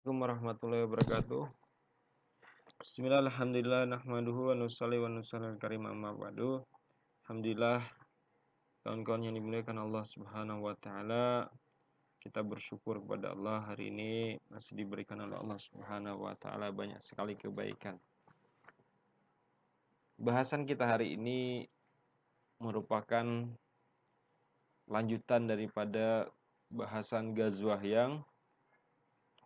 Assalamualaikum warahmatullahi wabarakatuh. Bismillah, alhamdulillah, nahmaduhu wa nusalli wa nusalli karim amma ba'du. Alhamdulillah, kawan-kawan yang dimuliakan Allah Subhanahu wa taala, kita bersyukur kepada Allah hari ini masih diberikan oleh Allah Subhanahu wa taala banyak sekali kebaikan. Bahasan kita hari ini merupakan lanjutan daripada bahasan Ghazwah yang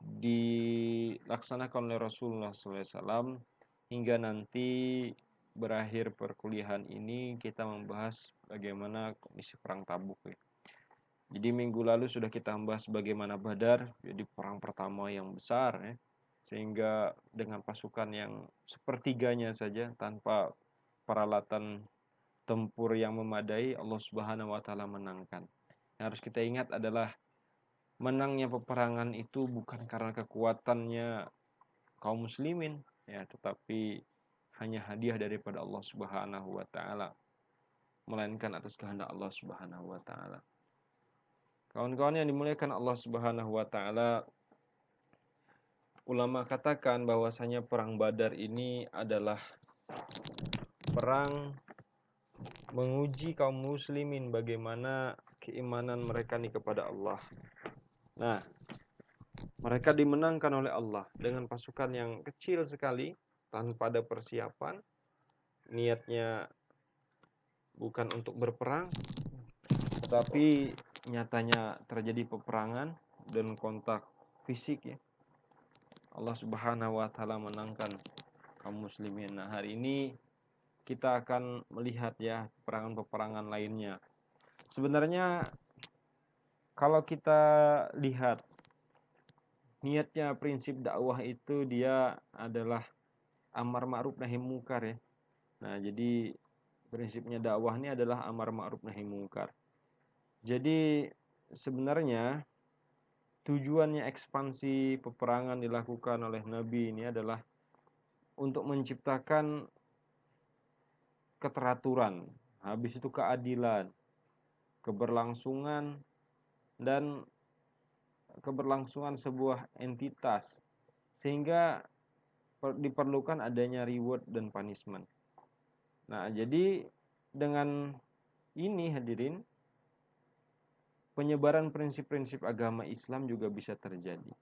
dilaksanakan oleh Rasulullah SAW hingga nanti berakhir perkuliahan ini kita membahas bagaimana kondisi perang Tabuk. Jadi minggu lalu sudah kita membahas bagaimana Badar, jadi perang pertama yang besar ya, sehingga dengan pasukan yang sepertiganya saja tanpa peralatan tempur yang memadai Allah Subhanahu wa taala menangkan. Yang harus kita ingat adalah menangnya peperangan itu bukan karena kekuatannya kaum muslimin ya, tetapi hanya hadiah daripada Allah Subhanahu wa taala, melainkan atas kehendak Allah Subhanahu wa taala. Kawan-kawan yang dimuliakan Allah Subhanahu wa taala, ulama katakan bahwasanya perang Badar ini adalah perang menguji kaum muslimin bagaimana keimanan mereka nih kepada Allah. Nah, mereka dimenangkan oleh Allah dengan pasukan yang kecil sekali, tanpa ada persiapan, niatnya bukan untuk berperang, tetapi nyatanya terjadi peperangan dan kontak fisik ya. Allah Subhanahu wa taala menangkan kaum muslimin. Nah, hari ini kita akan melihat ya peperangan-peperangan lainnya. Sebenarnya kalau kita lihat niatnya prinsip dakwah itu dia adalah amar ma'ruf nahi mungkar ya. Nah, jadi prinsipnya dakwah ini adalah amar ma'ruf nahi mungkar. Jadi sebenarnya tujuannya ekspansi peperangan dilakukan oleh Nabi ini adalah untuk menciptakan keteraturan, habis itu keadilan, keberlangsungan, dan keberlangsungan sebuah entitas, sehingga diperlukan adanya reward dan punishment. Nah, jadi dengan ini hadirin, penyebaran prinsip-prinsip agama Islam juga bisa terjadi.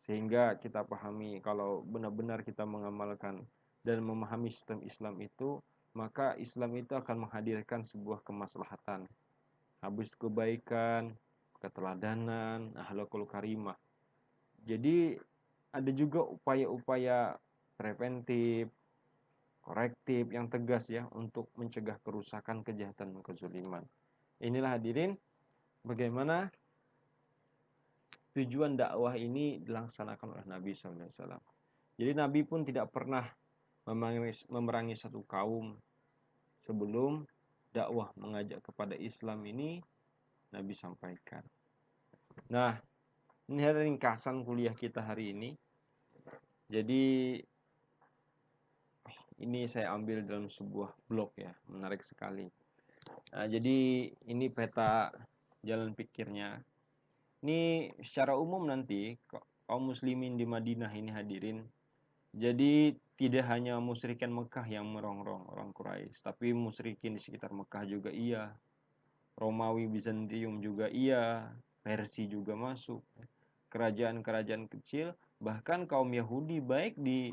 Sehingga kita pahami kalau benar-benar kita mengamalkan dan memahami sistem Islam itu, maka Islam itu akan menghadirkan sebuah kemaslahatan, habis kebaikan, keteladanan, akhlakul karimah. Jadi ada juga upaya-upaya preventif, korektif yang tegas ya untuk mencegah kerusakan, kejahatan, dan kezuliman. Inilah hadirin bagaimana tujuan dakwah ini dilaksanakan oleh Nabi SAW. Jadi Nabi pun tidak pernah memerangi satu kaum sebelum dakwah mengajak kepada Islam ini Nabi sampaikan. Nah, ini ada ringkasan kuliah kita hari ini. Jadi ini saya ambil dalam sebuah blog ya, menarik sekali. Nah, jadi ini peta jalan pikirnya. Ini secara umum nanti kaum muslimin di Madinah ini hadirin. Jadi tidak hanya musyrikin Mekah yang merongrong orang Quraisy, tapi musyrikin di sekitar Mekah juga iya. Romawi Bizantium juga iya, Persia juga masuk. Kerajaan-kerajaan kecil, bahkan kaum Yahudi baik di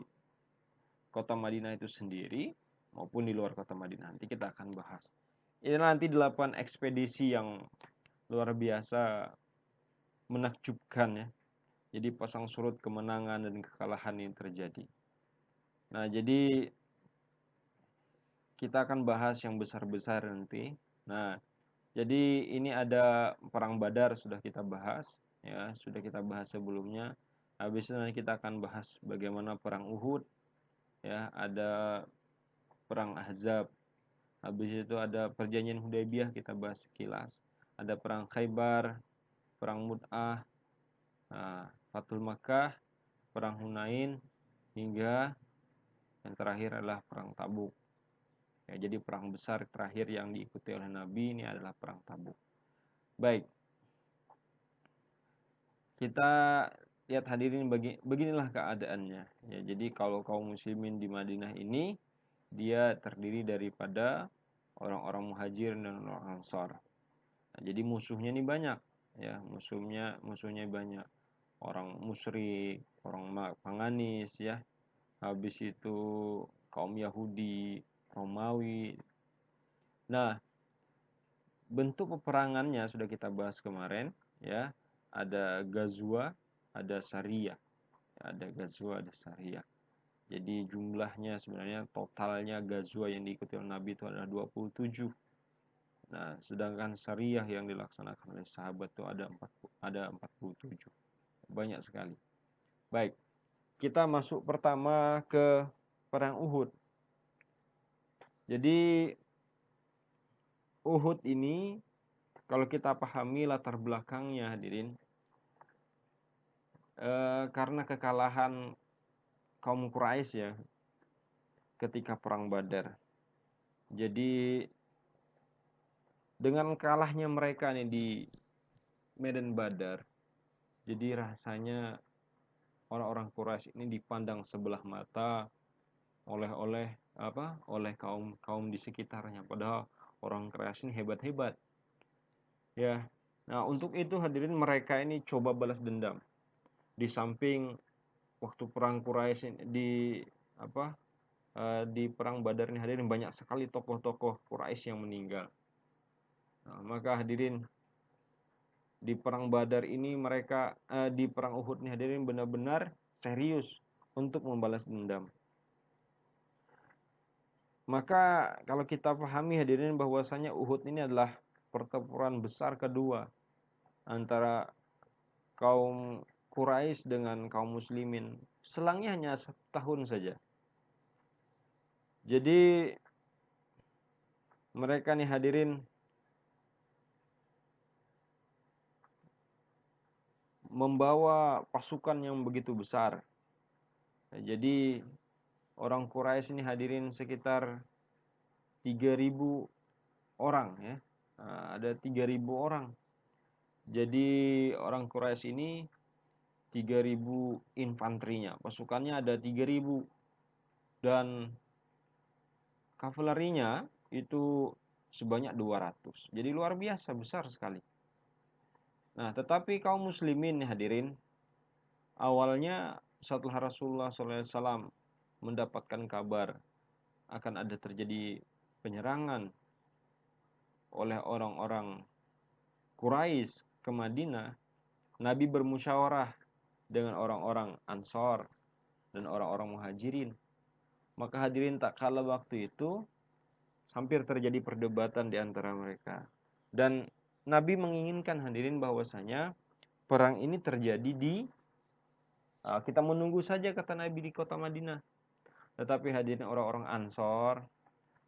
kota Madinah itu sendiri maupun di luar kota Madinah. Nanti kita akan bahas. Ini nanti 8 ekspedisi yang luar biasa menakjubkan ya. Jadi pasang surut kemenangan dan kekalahan yang terjadi. Nah, jadi kita akan bahas yang besar-besar nanti. Nah, jadi ini ada perang Badar sudah kita bahas ya, sudah kita bahas sebelumnya. Habis itu nanti kita akan bahas bagaimana perang Uhud ya, ada perang Ahzab. Habis itu ada perjanjian Hudaybiyah kita bahas sekilas. Ada perang Khaybar, perang Mut'ah, nah, Fathul Makkah, perang Hunain, hingga yang terakhir adalah perang Tabuk. Ya, jadi perang besar terakhir yang diikuti oleh Nabi ini adalah perang Tabuk. Baik. Kita lihat hadirin, beginilah keadaannya. Ya, jadi kalau kaum muslimin di Madinah ini dia terdiri daripada orang-orang muhajir dan orang ansor. Nah, jadi musuhnya ini banyak, ya musuhnya banyak. Orang musyrik, orang Panganis, ya. Habis itu kaum Yahudi, Romawi. Nah, bentuk peperangannya sudah kita bahas kemarin, ya. Ada Ghazwa, ada Sariyah. Ada Ghazwa, ada Sariyah. Jadi jumlahnya sebenarnya totalnya Ghazwa yang diikuti oleh Nabi itu adalah 27. Nah, sedangkan Sariyah yang dilaksanakan oleh sahabat itu ada 47. Banyak sekali. Baik, kita masuk pertama ke perang Uhud. Jadi Uhud ini kalau kita pahami latar belakangnya hadirin, karena kekalahan kaum Quraisy ya ketika perang Badar. Jadi dengan kalahnya mereka nih di medan Badar, jadi rasanya orang-orang Quraisy ini dipandang sebelah mata oleh kaum di sekitarnya. Padahal orang Quraisy ini hebat-hebat. Ya. Nah, untuk itu hadirin mereka ini coba balas dendam. Di samping waktu perang Quraisy di perang Badar ini hadirin banyak sekali tokoh-tokoh Quraisy yang meninggal. Nah, maka hadirin di perang Badar ini di perang Uhud ini hadirin benar-benar serius untuk membalas dendam. Maka kalau kita pahami hadirin bahwasanya Uhud ini adalah pertempuran besar kedua antara kaum Quraisy dengan kaum muslimin. Selangnya hanya 1 tahun saja. Jadi mereka nih hadirin membawa pasukan yang begitu besar. Jadi orang Quraisy ini hadirin sekitar 3.000 orang ya. Nah, ada 3.000 orang. Jadi orang Quraisy ini 3.000 infanterinya. Pasukannya ada 3.000 dan kavalerinya itu sebanyak 200. Jadi luar biasa besar sekali. Nah, tetapi kaum muslimin hadirin, awalnya setelah Rasulullah SAW mendapatkan kabar akan ada terjadi penyerangan oleh orang-orang Quraisy ke Madinah, Nabi bermusyawarah dengan orang-orang Ansor dan orang-orang Muhajirin. Maka hadirin tak kala waktu itu hampir terjadi perdebatan di antara mereka. Dan Nabi menginginkan hadirin bahwasanya perang ini terjadi kita menunggu saja kata Nabi di kota Madinah. Tetapi hadirin orang-orang Ansor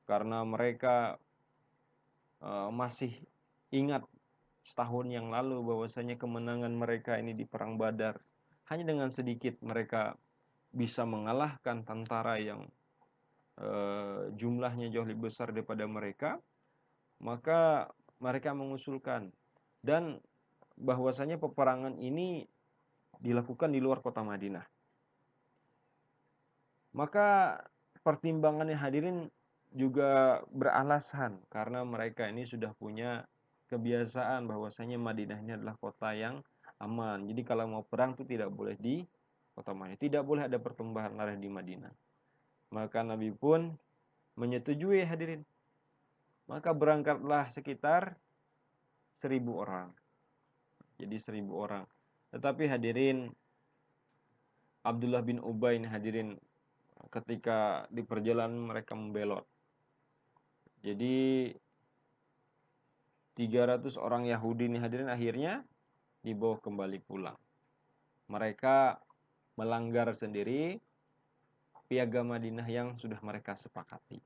karena mereka masih ingat setahun yang lalu bahwasanya kemenangan mereka ini di perang Badar, hanya dengan sedikit mereka bisa mengalahkan tentara yang jumlahnya jauh lebih besar daripada mereka, maka mereka mengusulkan dan bahwasanya peperangan ini dilakukan di luar kota Madinah. Maka pertimbangannya hadirin juga beralasan karena mereka ini sudah punya kebiasaan bahwasanya Madinah ini adalah kota yang aman. Jadi kalau mau perang itu tidak boleh di kota Madinah, tidak boleh ada pertumbuhan darah di Madinah. Maka Nabi pun menyetujui hadirin. Maka berangkatlah sekitar 1.000 orang. Jadi 1.000 orang. Tetapi hadirin Abdullah bin Ubay ini hadirin ketika di perjalanan mereka membelot. Jadi 300 orang Yahudi ini hadirin akhirnya dibawa kembali pulang. Mereka melanggar sendiri piagam Madinah yang sudah mereka sepakati.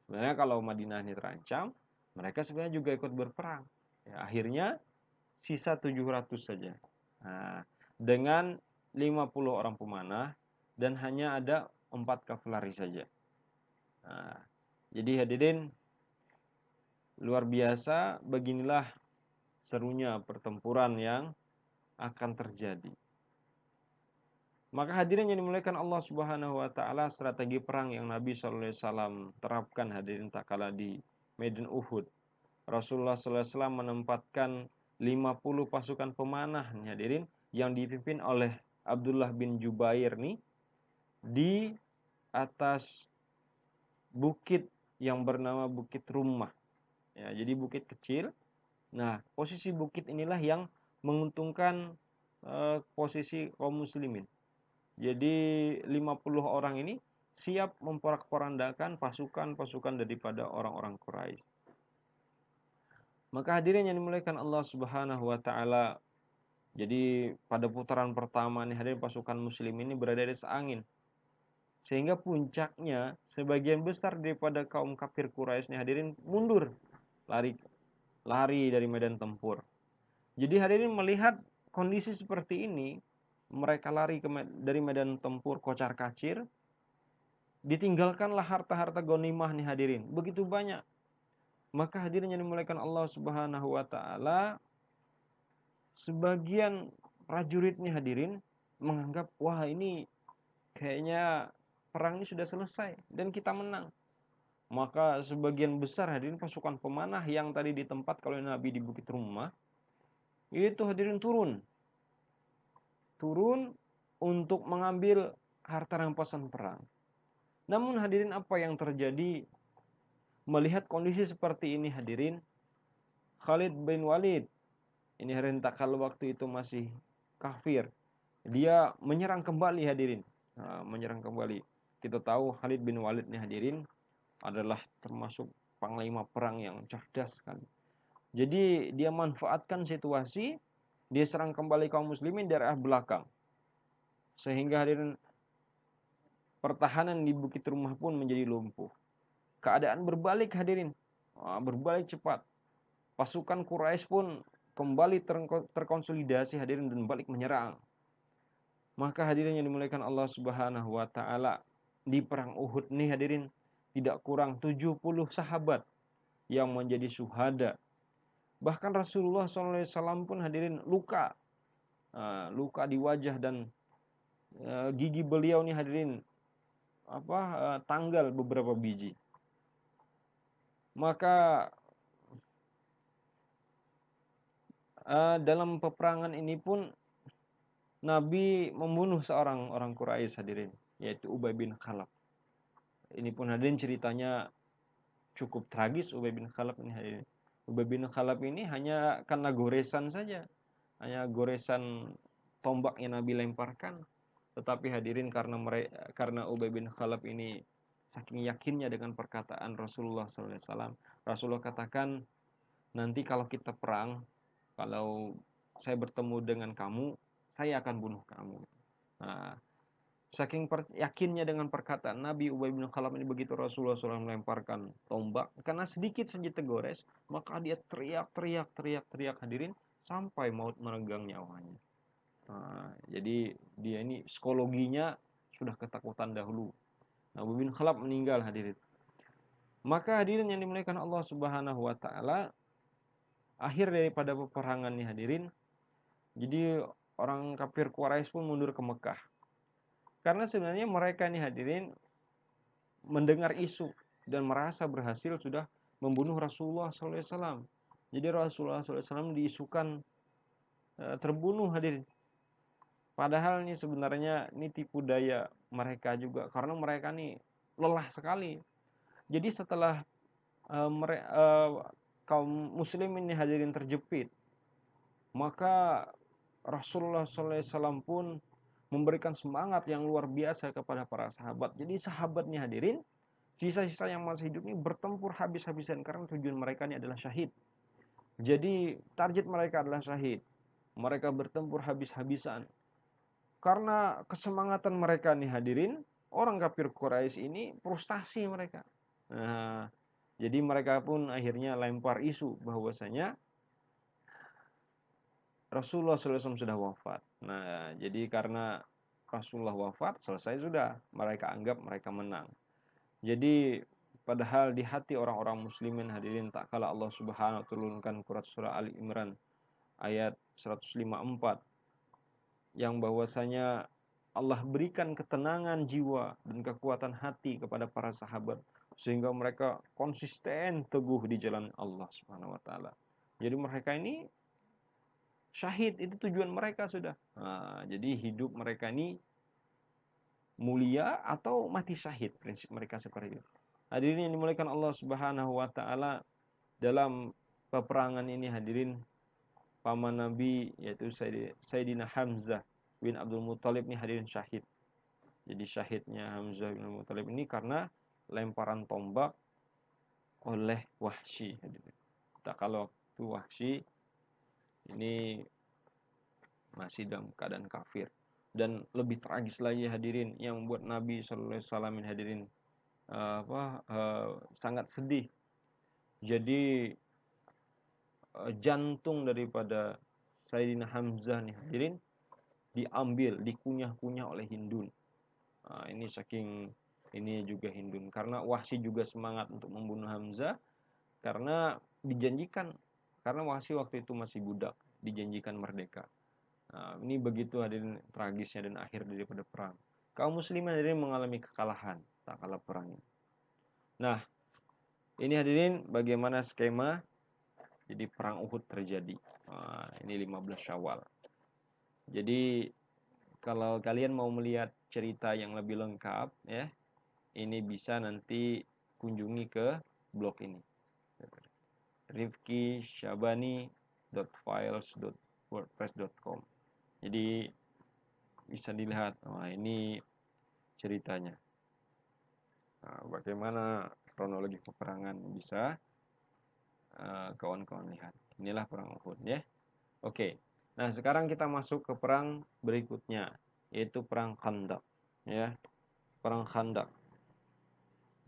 Sebenarnya kalau Madinah ini terancam, mereka sebenarnya juga ikut berperang. Ya, akhirnya sisa 700 saja. Nah, dengan 50 orang pemanah dan hanya ada 4 kavaleri saja. Nah, jadi hadirin luar biasa, beginilah serunya pertempuran yang akan terjadi. Maka hadirin yang dimuliakan Allah Subhanahu wa taala, strategi perang yang Nabi sallallahu alaihi wasallam terapkan hadirin tak kala di medan Uhud. Rasulullah sallallahu alaihi wasallam menempatkan 50 pasukan pemanah nih hadirin yang dipimpin oleh Abdullah bin Jubair nih di atas bukit yang bernama Bukit Rumah. Ya, jadi bukit kecil. Nah, posisi bukit inilah yang menguntungkan posisi kaum muslimin. Jadi 50 orang ini siap memporak-porandakan pasukan-pasukan daripada orang-orang Quraisy. Maka hadirin yang dimuliakan Allah Subhanahu wa taala, jadi pada putaran pertama nih hadirin pasukan muslim ini berada di seangin. Sehingga puncaknya sebagian besar daripada kaum kafir Quraisy nih hadirin mundur, lari dari medan tempur. Jadi hadirin melihat kondisi seperti ini, mereka lari dari medan tempur kocar-kacir, ditinggalkanlah harta-harta ghanimah nih hadirin, begitu banyak. Maka hadirin yang dimuliakan Allah Subhanahu wa taala, sebagian prajurit nih hadirin menganggap wah ini kayaknya perang ini sudah selesai dan kita menang. Maka sebagian besar hadirin pasukan pemanah yang tadi ditempatkan oleh Nabi di Bukit Rumah itu hadirin turun untuk mengambil harta rampasan perang. Namun hadirin apa yang terjadi melihat kondisi seperti ini hadirin? Khalid bin Walid, ini hadirin tak kalau waktu itu masih kafir, dia menyerang kembali hadirin. Nah, menyerang kembali. Kita tahu Khalid bin Walid nih hadirin adalah termasuk panglima perang yang cerdas kan. Jadi dia manfaatkan situasi, dia serang kembali kaum muslimin dari arah belakang. Sehingga hadirin pertahanan di Bukit Rumah pun menjadi lumpuh. Keadaan berbalik hadirin, berbalik cepat. Pasukan Quraisy pun kembali terkonsolidasi hadirin dan balik menyerang. Maka hadirin yang dimuliakan Allah Subhanahu wa taala, di perang Uhud nih hadirin tidak kurang 70 sahabat yang menjadi syuhada. Bahkan Rasulullah SAW pun hadirin luka di wajah dan gigi beliau nih hadirin tanggal beberapa biji. Maka dalam peperangan ini pun Nabi membunuh seorang orang Quraisy hadirin, yaitu Ubay bin Khalaf. Ini pun hadirin ceritanya cukup tragis. Ubay bin Khalaf ini hadirin. Ubay bin Khalaf ini hanya karena goresan saja, hanya goresan tombak yang Nabi lemparkan. Tetapi hadirin karena Ubay bin Khalaf ini saking yakinnya dengan perkataan Rasulullah SAW, Rasulullah katakan, nanti kalau kita perang, kalau saya bertemu dengan kamu, saya akan bunuh kamu. Nah, saking yakinnya dengan perkataan Nabi, Ubay bin Khalaf ini begitu Rasulullah SAW melemparkan tombak, karena sedikit saja tergores, maka dia teriak hadirin sampai maut meregang nyawanya. Nah, jadi dia ini psikologinya sudah ketakutan dahulu. Nah, Ubay bin Khalaf meninggal hadirin. Maka hadirin yang dimuliakan Allah Subhanahu wa taala, akhir daripada peperangan nih hadirin, jadi orang kafir Quraisy pun mundur ke Mekah. Karena sebenarnya mereka nih hadirin mendengar isu dan merasa berhasil sudah membunuh Rasulullah SAW. Jadi Rasulullah SAW diisukan terbunuh hadirin. Padahal ini sebenarnya ini tipu daya mereka juga, karena mereka nih lelah sekali. Jadi setelah kaum muslimin ini hadirin terjepit, maka Rasulullah SAW pun memberikan semangat yang luar biasa kepada para sahabat. Jadi sahabatnya hadirin, sisa-sisa yang masih hidup ini bertempur habis-habisan karena tujuan mereka ini adalah syahid. Jadi target mereka adalah syahid. Mereka bertempur habis-habisan. Karena kesemangatan mereka nih hadirin, orang kafir Quraisy ini frustasi mereka. Nah, jadi mereka pun akhirnya lempar isu bahwasanya Rasulullah SAW sudah wafat. Nah, jadi karena Rasulullah wafat, selesai sudah. Mereka anggap mereka menang. Jadi padahal di hati orang-orang muslimin hadirin, tak kala Allah Subhanahu wa taala turunkan surah Ali Imran ayat 154 yang bahwasanya Allah berikan ketenangan jiwa dan kekuatan hati kepada para sahabat sehingga mereka konsisten teguh di jalan Allah Subhanahu wa taala. Jadi mereka ini syahid, itu tujuan mereka sudah. Nah, jadi hidup mereka ini mulia atau mati syahid, prinsip mereka seperti itu. Hadirin yang dimuliakan Allah Subhanahu wa taala, dalam peperangan ini hadirin, paman Nabi yaitu Sayyidina Hamzah bin Abdul Muthalib ini hadirin syahid. Jadi syahidnya Hamzah bin Abdul Muthalib ini karena lemparan tombak oleh Wahsy. Tak kalau waktu Wahsy ini masih dalam keadaan kafir. Dan lebih tragis lagi hadirin, yang membuat Nabi sallallahu alaihi wasallam hadirin sangat sedih. Jadi jantung daripada Sayyidina Hamzah nih hadirin diambil, dikunyah-kunyah oleh Hindun. Nah, ini saking ini juga Hindun, karena Wahsy juga semangat untuk membunuh Hamzah, karena dijanjikan, karena Wahsy waktu itu masih budak, dijanjikan merdeka. Nah, ini begitu hadirin tragisnya dan akhir daripada perang. Kaum muslimin hadirin mengalami kekalahan tak kalah perang. Nah, ini hadirin bagaimana skema jadi perang Uhud terjadi. Nah, ini 15 Syawal. Jadi kalau kalian mau melihat cerita yang lebih lengkap ya, ini bisa nanti kunjungi ke blog ini. rifkisyabani.files.wordpress.com. Jadi bisa dilihat, wah ini ceritanya. Nah, bagaimana kronologi peperangan bisa kawan-kawan lihat. Inilah perang Uhud ya. Oke. Nah, sekarang kita masuk ke perang berikutnya, yaitu perang Khandaq ya. Perang Khandaq.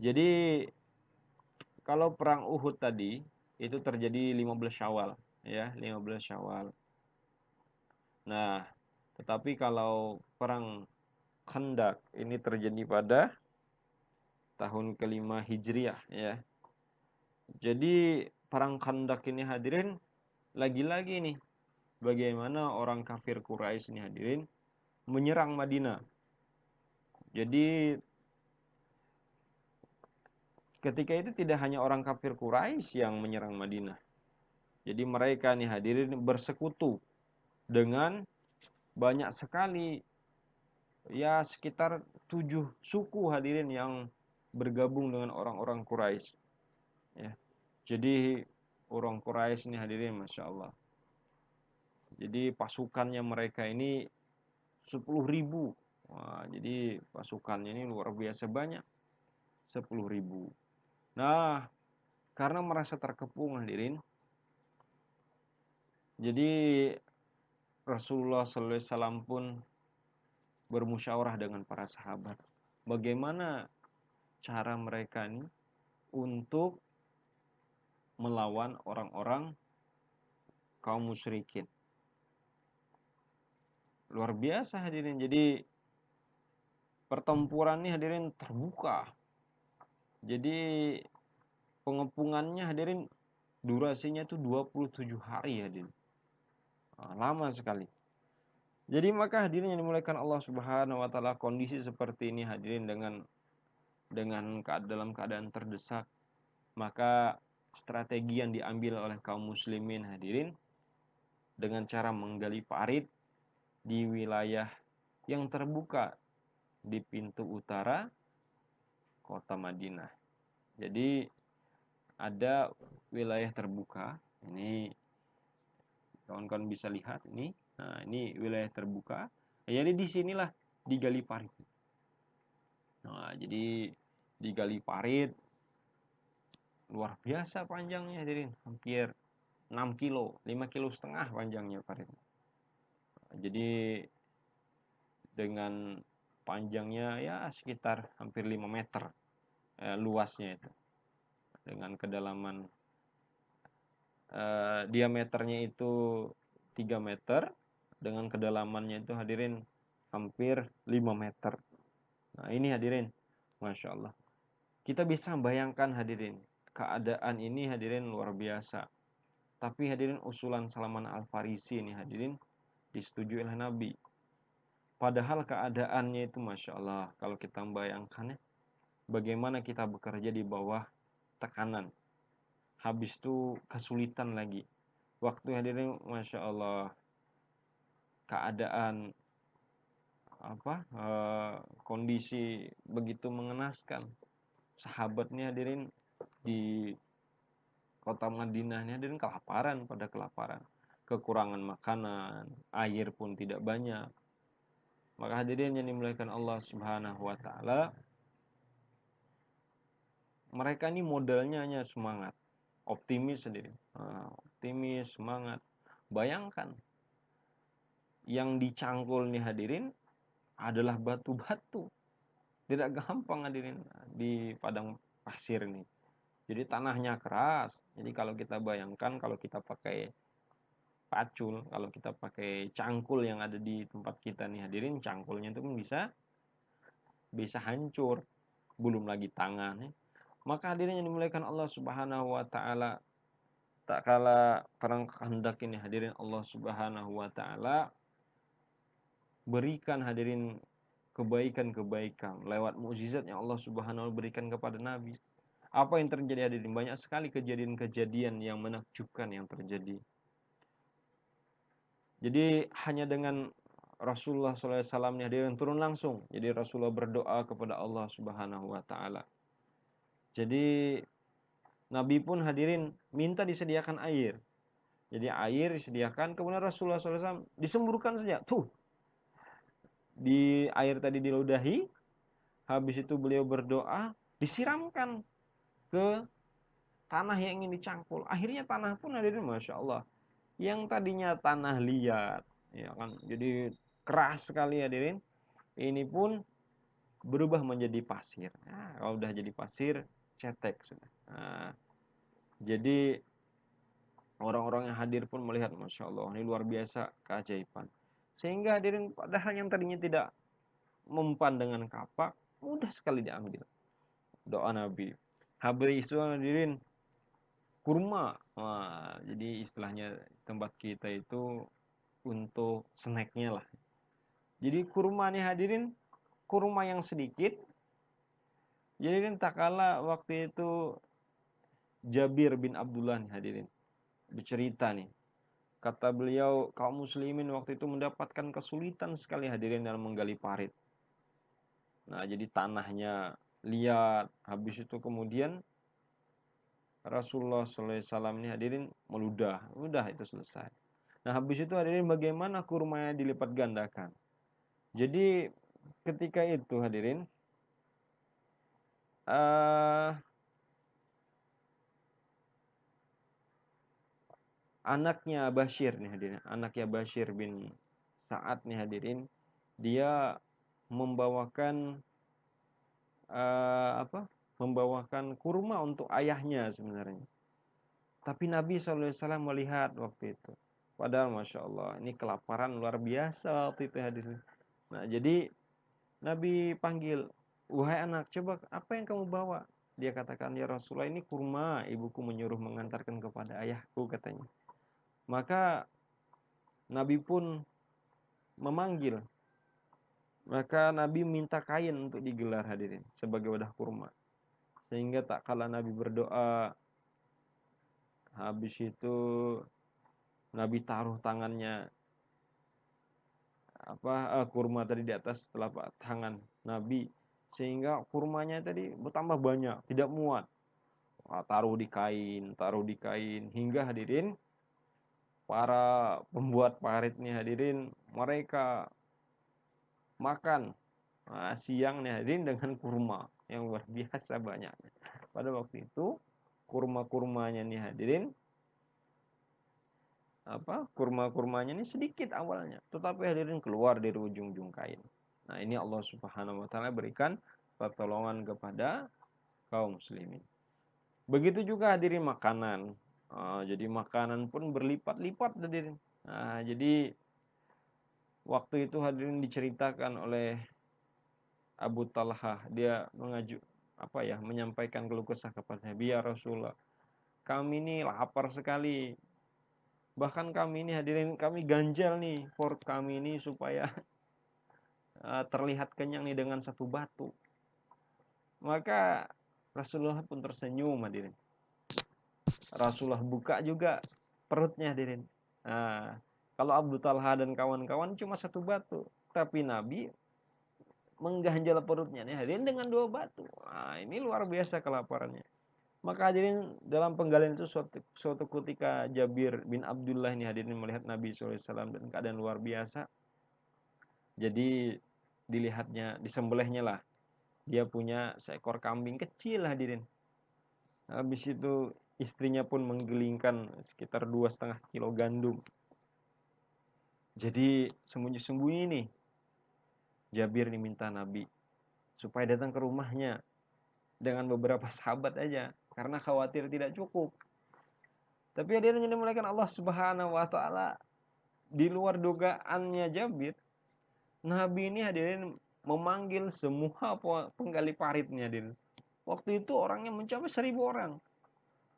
Jadi kalau perang Uhud tadi itu terjadi 15 Syawal ya, 15 Syawal. Nah, tetapi kalau perang Khandaq ini terjadi pada tahun kelima Hijriah ya. Jadi perang Khandaq ini hadirin lagi-lagi nih bagaimana orang kafir Quraisy ini hadirin menyerang Madinah. Jadi ketika itu tidak hanya orang kafir Quraisy yang menyerang Madinah. Jadi mereka nih hadirin bersekutu dengan banyak sekali, ya sekitar 7 suku hadirin yang bergabung dengan orang-orang Quraisy. Ya. Jadi orang Quraisy ini hadirin Masya Allah. Jadi pasukannya mereka ini 10.000. Wah, jadi pasukannya ini luar biasa banyak. 10.000. Nah, karena merasa terkepung hadirin, jadi Rasulullah SAW pun bermusyawarah dengan para sahabat. Bagaimana cara mereka ini untuk melawan orang-orang kaum musyrikin. Luar biasa hadirin. Jadi pertempuran ini hadirin terbuka. Jadi pengepungannya hadirin durasinya itu 27 hari hadirin. Lama sekali. Jadi maka hadirin yang dimuliakan Allah Subhanahu wa taala, kondisi seperti ini hadirin dalam keadaan terdesak, maka strategi yang diambil oleh kaum muslimin hadirin dengan cara menggali parit di wilayah yang terbuka di pintu utara kota Madinah. Jadi ada wilayah terbuka, ini kawan-kawan bisa lihat ini. Nah, ini wilayah terbuka. Jadi disinilah digali parit. Nah, jadi digali parit luar biasa panjangnya, jadi hampir 6 kilo, 5 kilo setengah panjangnya parit. Jadi dengan panjangnya ya sekitar hampir 5 meter luasnya itu. Dengan kedalaman diameternya itu 3 meter, dengan kedalamannya itu hadirin hampir 5 meter. Nah ini hadirin, Masya Allah. Kita bisa membayangkan hadirin, keadaan ini hadirin luar biasa. Tapi hadirin usulan Salman Al-Farisi ini hadirin disetujui oleh Nabi. Padahal keadaannya itu Masya Allah, kalau kita membayangkan ya, bagaimana kita bekerja di bawah tekanan. Habis itu kesulitan lagi. Waktu hadirin Masya Allah, keadaan kondisi begitu mengenaskan. Sahabatnya hadirin di kota Madinah ini hadirin kelaparan, pada kelaparan. Kekurangan makanan, air pun tidak banyak. Maka hadirin yang dimuliakan Allah Subhanahu wa taala, mereka ini modalnya hanya semangat, optimis sendiri. Optimis, semangat. Bayangkan yang dicangkul nih hadirin adalah batu-batu. Tidak gampang hadirin di padang pasir nih. Jadi tanahnya keras. Jadi kalau kita bayangkan, kalau kita pakai pacul, kalau kita pakai cangkul yang ada di tempat kita nih hadirin, cangkulnya itu pun bisa hancur. Belum lagi tangan ya. Maka hadirin yang dimuliakan Allah Subhanahu wa taala, tak kala perang Khandaq ini hadirin, Allah Subhanahu wa taala berikan hadirin kebaikan-kebaikan lewat mukjizat yang Allah Subhanahu wa taala berikan kepada Nabi. Apa yang terjadi hadirin? Banyak sekali kejadian-kejadian yang menakjubkan yang terjadi. Jadi hanya dengan Rasulullah SAW nih hadirin turun langsung. Jadi Rasulullah berdoa kepada Allah Subhanahu wa taala. Jadi Nabi pun hadirin minta disediakan air. Jadi air disediakan, kemudian Rasulullah SAW disemburkan saja. Tuh, di air tadi diludahi, habis itu beliau berdoa, disiramkan ke tanah yang ingin dicangkul. Akhirnya tanah pun hadirin Masya Allah, yang tadinya tanah liat, ya kan, jadi keras sekali hadirin, ini pun berubah menjadi pasir. Nah, kalau udah jadi pasir, cetek sudah. Nah, jadi orang-orang yang hadir pun melihat, Masya Allah, ini luar biasa keajaiban. Sehingga hadirin, padahal yang tadinya tidak mempan dengan kapak, mudah sekali diambil. Doa Nabi. Habis itu hadirin, kurma. Wah, jadi istilahnya tempat kita itu untuk snacknya lah. Jadi kurma nih hadirin, kurma yang sedikit. Jadi kan tak kala waktu itu Jabir bin Abdullah nih hadirin bercerita nih. Kata beliau, kaum muslimin waktu itu mendapatkan kesulitan sekali hadirin dalam menggali parit. Nah, jadi tanahnya liat. Habis itu kemudian Rasulullah SAW ini hadirin meludah. Udah itu selesai. Nah, habis itu hadirin bagaimana kurmanya dilipat gandakan. Jadi ketika itu hadirin, anaknya Bashir nih hadirin, anaknya Bashir bin Sa'ad nih hadirin, dia membawakan membawakan kurma untuk ayahnya sebenarnya. Tapi Nabi SAW melihat waktu itu. Padahal Masya Allah, ini kelaparan luar biasa waktu itu hadirin. Nah, jadi Nabi panggil, wahai anak, coba apa yang kamu bawa? Dia katakan, ya Rasulullah, ini kurma, ibuku menyuruh mengantarkan kepada ayahku, katanya. Maka Nabi pun memanggil. Maka Nabi minta kain untuk digelar hadirin sebagai wadah kurma. Sehingga tak kala Nabi berdoa, habis itu Nabi taruh tangannya kurma tadi di atas telapak tangan Nabi, sehingga kurmanya tadi bertambah banyak, tidak muat. Taruh di kain, hingga hadirin para pembuat paritnya hadirin, mereka makan siang nih hadirin dengan kurma yang luar biasa banyaknya. Pada waktu itu kurma-kurmanya nih hadirin, kurma-kurmanya ini sedikit awalnya, tetapi hadirin keluar dari ujung-ujung kain. Nah, ini Allah Subhanahu wa taala berikan pertolongan kepada kaum muslimin. Begitu juga hadirin makanan. Jadi makanan pun berlipat-lipat hadirin. Nah, jadi waktu itu hadirin diceritakan oleh Abu Talhah, dia menyampaikan keluh kesah kepada Nabi, ya Rasulullah, kami ini lapar sekali. Bahkan kami ini hadirin, kami ganjal nih perut kami ini supaya terlihat kenyang nih dengan satu batu. Maka Rasulullah pun tersenyum hadirin. Rasulullah buka juga perutnya hadirin. Nah, kalau Abu Talha dan kawan-kawan cuma satu batu, tapi Nabi mengganjal perutnya nih hadirin dengan 2 batu. Nah, ini luar biasa kelaparannya. Maka hadirin dalam penggalian itu suatu ketika Jabir bin Abdullah ini hadirin melihat Nabi SAW dan keadaan luar biasa. Jadi dilihatnya, disembelihnya lah. Dia punya seekor kambing kecil hadirin. Habis itu istrinya pun menggelingkan sekitar 2,5 kilo gandum. Jadi sembunyi-sembunyi nih Jabir diminta Nabi supaya datang ke rumahnya dengan beberapa sahabat aja karena khawatir tidak cukup. Tapi hadirin yang dimuliakan Allah Subhanahu wa taala, di luar dugaannya Jabir, Nabi ini hadirin memanggil semua penggali paritnya hadirin. Waktu itu orangnya mencapai 1.000 orang.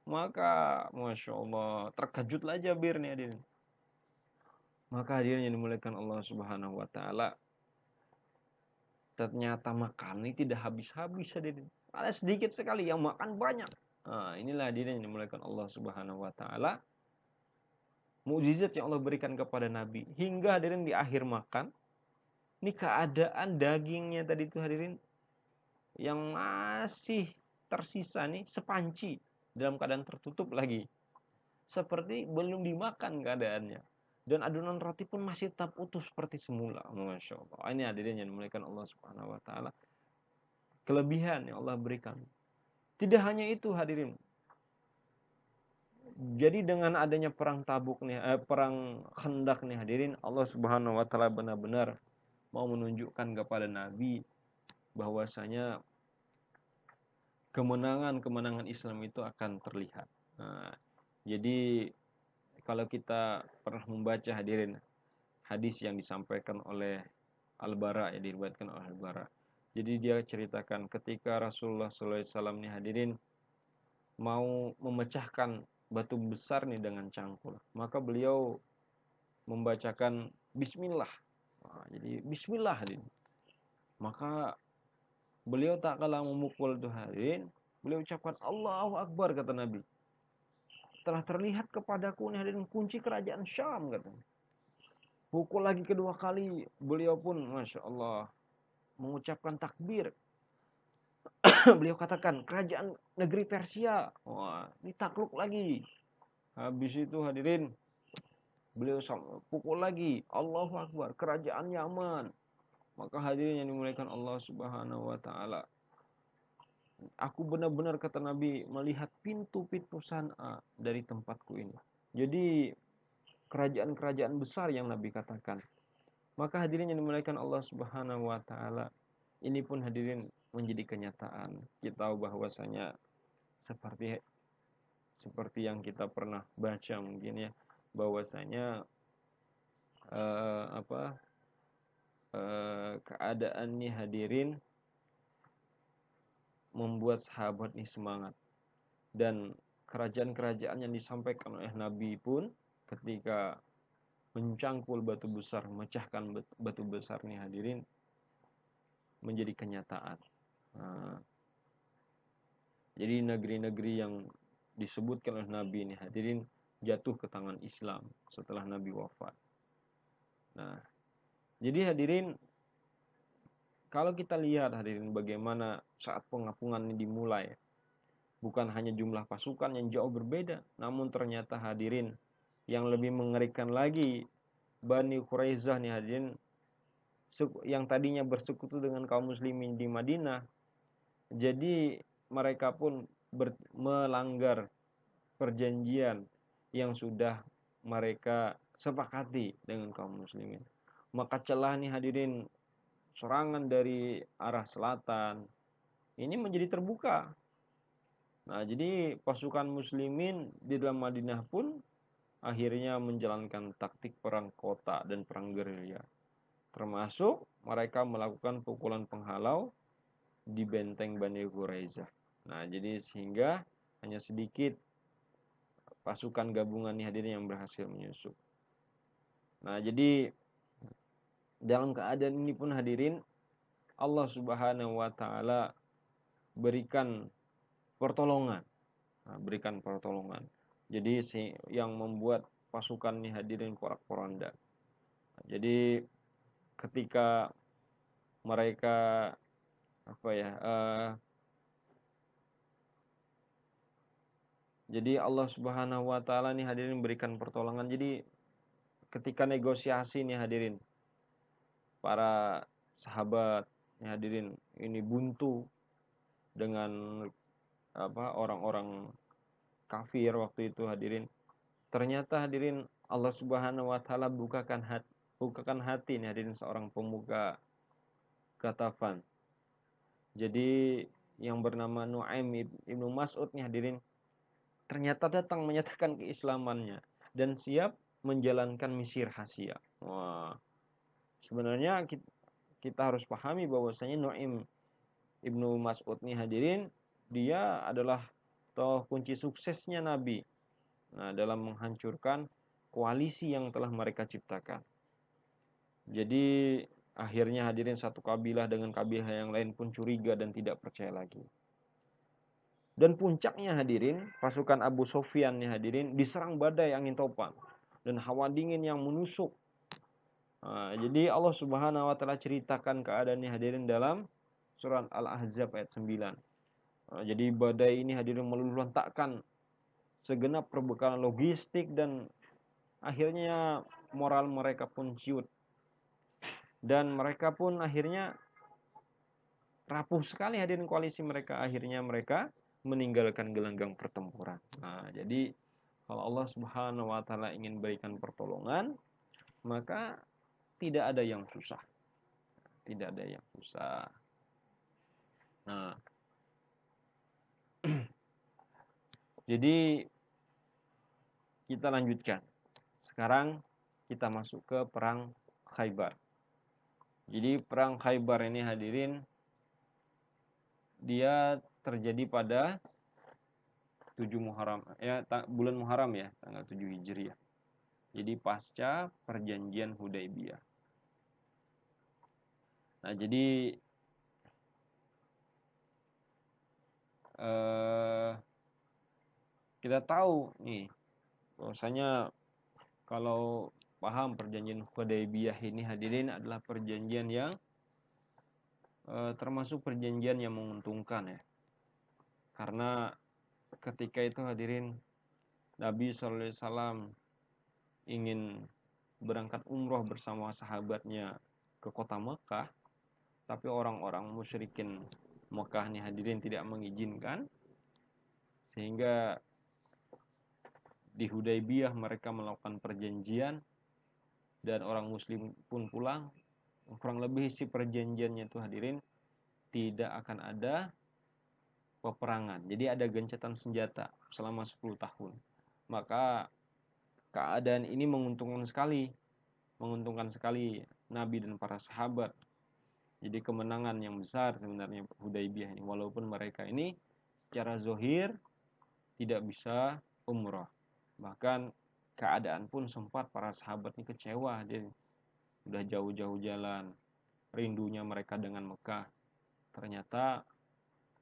Maka Masya Allah terkejutlah Jabir nih hadirin. Maka hadirin yang dimuliakan Allah Subhanahu wa taala, ternyata makan ini tidak habis-habis hadirin. Ada sedikit sekali yang makan banyak. Nah, inilah hadirin yang dimuliakan Allah Subhanahu wa taala. Mukjizat yang Allah berikan kepada Nabi hingga hadirin di akhir makan, ini keadaan dagingnya tadi itu hadirin yang masih tersisa nih sepanci dalam keadaan tertutup lagi. Seperti belum dimakan keadaannya. Dan adonan roti pun masih tetap utuh seperti semula. Masya Allah. Ini hadirin yang dimuliakan Allah Subhanahu wa taala. Kelebihan yang Allah berikan. Tidak hanya itu hadirin. Jadi dengan adanya perang Tabuk nih, perang Khandaq nih hadirin, Allah Subhanahu wa taala benar-benar mau menunjukkan kepada Nabi bahwasanya kemenangan Islam itu akan terlihat. Nah, jadi kalau kita pernah membaca hadirin hadis yang disampaikan oleh Al-Bara, ya diriwayatkan oleh Al-Bara. Jadi dia ceritakan ketika Rasulullah SAW nih hadirin mau memecahkan batu besar nih dengan cangkul, maka beliau membacakan Bismillah. Nah, jadi Bismillah hadirin. Maka beliau tak kalah memukul tuh hadirin, beliau ucapkan Allahu Akbar kata Nabi. Telah terlihat kepadaku nih hadirin kunci kerajaan Syam katanya. Pukul lagi kedua kali, beliau pun Masya Allah mengucapkan takbir. Beliau katakan kerajaan negeri Persia. Wah, ditakluk lagi. Habis itu hadirin, beliau pukul lagi. Allahu Akbar, kerajaan Yaman. Maka hadirin yang dimuliakan Allah Subhanahu wa taala, aku benar-benar kata Nabi melihat pintu-pintu San'a dari tempatku ini. Jadi kerajaan-kerajaan besar yang Nabi katakan. Maka hadirin yang dimuliakan Allah Subhanahu wa taala, ini pun hadirin menjadi kenyataan. Kita tahu bahwasanya seperti yang kita pernah baca mungkin ya, bahwasanya keadaan nih hadirin membuat sahabat nih semangat, dan kerajaan-kerajaan yang disampaikan oleh Nabi pun ketika mencangkul batu besar, memecahkan batu besar nih hadirin menjadi kenyataan. Nah, jadi negeri-negeri yang disebutkan oleh Nabi ini hadirin jatuh ke tangan Islam setelah Nabi wafat. Nah, jadi hadirin kalau kita lihat hadirin bagaimana saat pengapungan ini dimulai, bukan hanya jumlah pasukan yang jauh berbeda, namun ternyata hadirin yang lebih mengerikan lagi, Bani Quraisyah nih hadirin, yang tadinya bersekutu dengan kaum muslimin di Madinah, jadi mereka pun melanggar perjanjian yang sudah mereka sepakati dengan kaum muslimin. Maka celah nih hadirin serangan dari arah selatan ini menjadi terbuka. Nah, jadi pasukan muslimin di dalam Madinah pun akhirnya menjalankan taktik perang kota dan perang gerilya. Termasuk mereka melakukan pukulan penghalau di benteng Bani Quraisyah. Nah, jadi sehingga hanya sedikit pasukan gabungan nih hadirin yang berhasil menyusup. Nah, jadi Dalam keadaan ini pun hadirin, Allah Subhanahu wa taala berikan pertolongan. Berikan pertolongan. Jadi yang membuat pasukan ini hadirin porak-poranda. Jadi ketika mereka jadi Allah Subhanahu wa taala nih hadirin berikan pertolongan. Jadi ketika negosiasi nih hadirin, para sahabat nih hadirin ini buntu dengan orang-orang kafir waktu itu hadirin. Ternyata hadirin Allah Subhanahu wa taala bukakan hati nih hadirin seorang pemuka Ghatafan. Jadi yang bernama Nu'aim ibnu Mas'ud nih hadirin ternyata datang menyatakan keislamannya dan siap menjalankan misi rahasia. Wah, sebenarnya kita harus pahami bahwasanya Nu'aim ibnu Mas'ud nih hadirin, dia adalah toh kunci suksesnya Nabi. Nah, dalam menghancurkan koalisi yang telah mereka ciptakan. Jadi akhirnya hadirin satu kabilah dengan kabilah yang lain pun curiga dan tidak percaya lagi. Dan puncaknya hadirin, pasukan Abu Sufyan nih hadirin diserang badai angin topan dan hawa dingin yang menusuk. Nah, jadi Allah Subhanahu wa taala ceritakan keadaannya hadirin dalam surat Al-Ahzab ayat 9. Nah, jadi badai ini hadirin meluluhlantakkan segenap perbekalan logistik dan akhirnya moral mereka pun ciut. Dan mereka pun akhirnya rapuh sekali hadirin koalisi mereka. Akhirnya mereka meninggalkan gelanggang pertempuran. Nah, jadi kalau Allah Subhanahu wa taala ingin berikan pertolongan, maka tidak ada yang susah. Tidak ada yang susah. Nah, jadi kita lanjutkan. Sekarang kita masuk ke perang Khaybar. Jadi perang Khaybar ini hadirin dia terjadi pada 7 Muharram ya, bulan Muharram ya, tanggal 7 Hijriah. Jadi pasca perjanjian Hudaybiyah. Nah, jadi kita tahu nih bahwasanya kalau paham perjanjian Hudaybiyah ini hadirin adalah perjanjian yang termasuk perjanjian yang menguntungkan ya. Karena ketika itu hadirin Nabi SAW ingin berangkat umroh bersama sahabatnya ke kota Mekah, tapi orang-orang musyrikin Mekah nih hadirin tidak mengizinkan, sehingga di Hudaybiyah mereka melakukan perjanjian dan orang muslim pun pulang. Kurang lebih isi perjanjiannya itu hadirin tidak akan ada peperangan. Jadi ada gencatan senjata selama 10 tahun. Maka keadaan ini menguntungkan sekali Nabi dan para sahabat. Jadi kemenangan yang besar sebenarnya Hudaybiyah ini, walaupun mereka ini secara zahir tidak bisa umrah. Bahkan keadaan pun sempat para sahabat ini kecewa, jadi udah jauh-jauh jalan, rindunya mereka dengan Mekah. Ternyata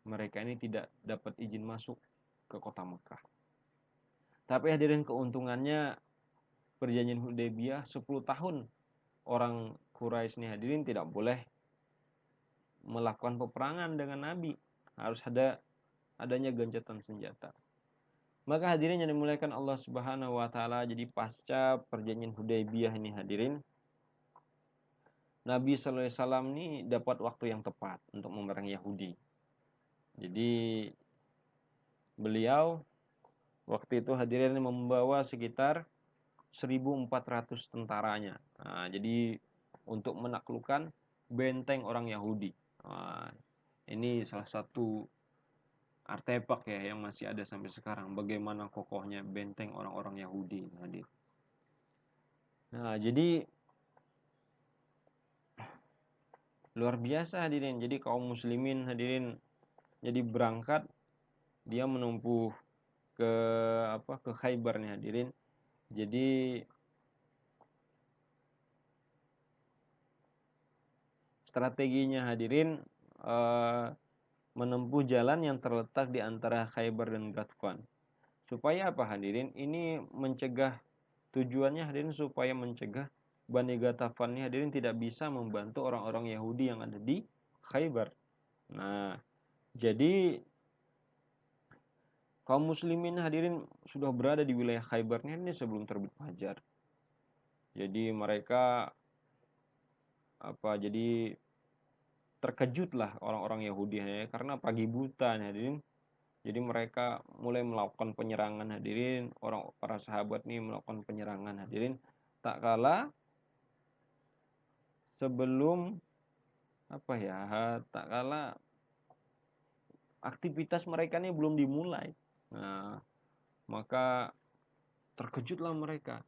mereka ini tidak dapat izin masuk ke kota Mekah. Tapi hadirin keuntungannya perjanjian Hudaybiyah 10 tahun orang Quraisy ini hadirin tidak boleh melakukan peperangan dengan Nabi. Harus adanya gencatan senjata. Maka hadirin yang dimuliakan Allah Subhanahu wa taala, jadi pasca perjanjian Hudaybiyah ini hadirin, Nabi sallallahu alaihi wasallam ini dapat waktu yang tepat untuk memerangi Yahudi. Jadi beliau waktu itu hadirin membawa sekitar 1.400 tentaranya. Nah, jadi untuk menaklukkan benteng orang Yahudi. Nah, ini salah satu artefak ya yang masih ada sampai sekarang. Bagaimana kokohnya benteng orang-orang Yahudi. Nah, jadi luar biasa hadirin. Jadi kaum muslimin hadirin jadi berangkat, dia menempuh ke Khaybar nih hadirin. Jadi strateginya hadirin menempuh jalan yang terletak di antara Khaybar dan Ghatfan. Supaya apa hadirin? Ini mencegah, tujuannya hadirin supaya mencegah Bani Ghatfan ini hadirin tidak bisa membantu orang-orang Yahudi yang ada di Khaybar. Nah, jadi kaum muslimin hadirin sudah berada di wilayah Khaybar ini sebelum terbit fajar. Jadi mereka jadi terkejutlah orang-orang Yahudi ya, karena pagi buta hadirin. Jadi mereka mulai melakukan penyerangan hadirin, para sahabat nih melakukan penyerangan hadirin. Tak kala sebelum tak kala aktivitas mereka ini belum dimulai. Nah, maka terkejutlah mereka.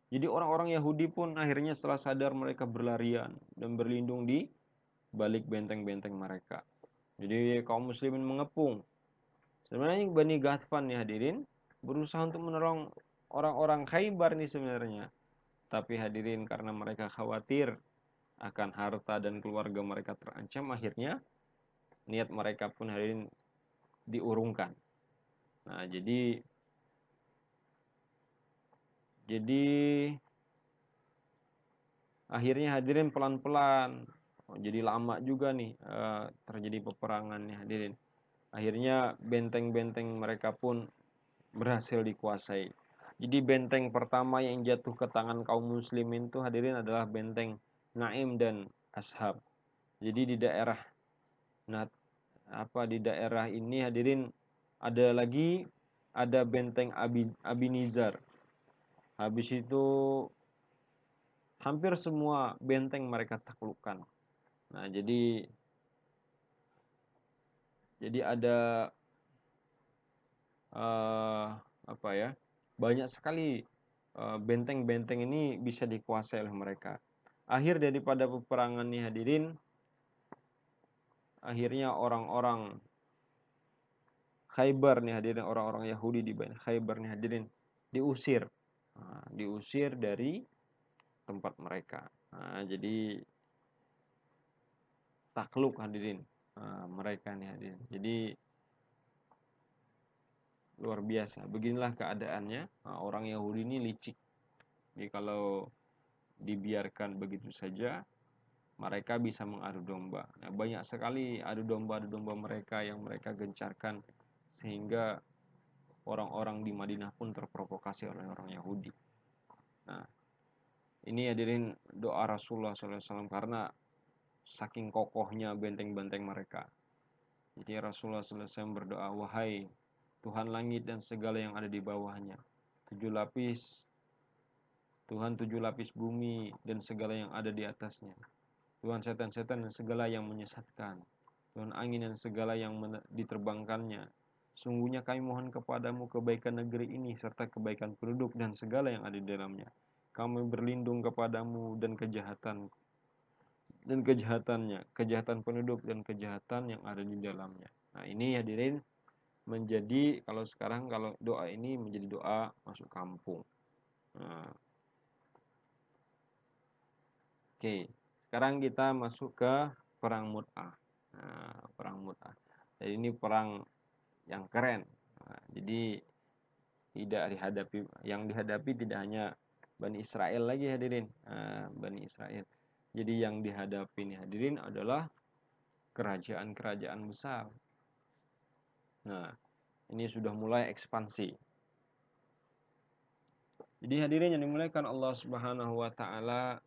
Jadi orang-orang Yahudi pun akhirnya setelah sadar mereka berlarian dan berlindung di balik benteng-benteng mereka. Jadi kaum muslimin mengepung. Sebenarnya Bani Ghatfan nih hadirin berusaha untuk menolong orang-orang Khaybar nih sebenarnya. Tapi hadirin karena mereka khawatir akan harta dan keluarga mereka terancam, akhirnya niat mereka pun hadirin diurungkan. Nah, jadi akhirnya hadirin pelan-pelan, jadi lama juga nih terjadi peperangan nih hadirin. Akhirnya benteng-benteng mereka pun berhasil dikuasai. Jadi benteng pertama yang jatuh ke tangan kaum muslimin itu hadirin adalah benteng Naim dan Ashab. Jadi di daerah ini hadirin ada benteng Abinizar. Habis itu hampir semua benteng mereka taklukkan. Nah, jadi ada banyak sekali benteng-benteng ini bisa dikuasai oleh mereka. Akhir daripada peperangan ini hadirin, akhirnya orang-orang Khaybar nih hadirin, orang-orang Yahudi di Khaybar nih hadirin diusir. Nah, diusir dari tempat mereka. Nah, jadi takluk hadirin mereka nih hadirin. Jadi luar biasa. Beginilah keadaannya. Nah, orang Yahudi ini licik. Jadi kalau dibiarkan begitu saja, mereka bisa mengadu domba. Nah, banyak sekali adu domba mereka yang mereka gencarkan sehingga orang-orang di Madinah pun terprovokasi oleh orang Yahudi. Nah, ini hadirin doa Rasulullah SAW karena saking kokohnya benteng-benteng mereka. Jadi Rasulullah SAW berdoa, wahai Tuhan langit dan segala yang ada di bawahnya, Tuhan 7 lapis bumi dan segala yang ada di atasnya, Tuhan setan-setan dan segala yang menyesatkan, Tuhan angin dan segala yang diterbangkannya. Sungguhnya kami mohon kepadamu kebaikan negeri ini serta kebaikan penduduk dan segala yang ada di dalamnya. Kami berlindung kepadamu dan kejahatannya, kejahatan penduduk dan kejahatan yang ada di dalamnya. Nah, ini hadirin menjadi kalau doa ini menjadi doa masuk kampung. Nah, oke. Sekarang kita masuk ke perang Mu'tah. Nah, perang Mu'tah. Jadi ini perang yang keren. Nah, jadi yang dihadapi tidak hanya Bani Israel lagi hadirin. Nah, Bani Israel. Jadi yang dihadapi ini hadirin adalah kerajaan-kerajaan besar. Nah, ini sudah mulai ekspansi. Jadi hadirin yang dimuliakan Allah Subhanahu wa taala,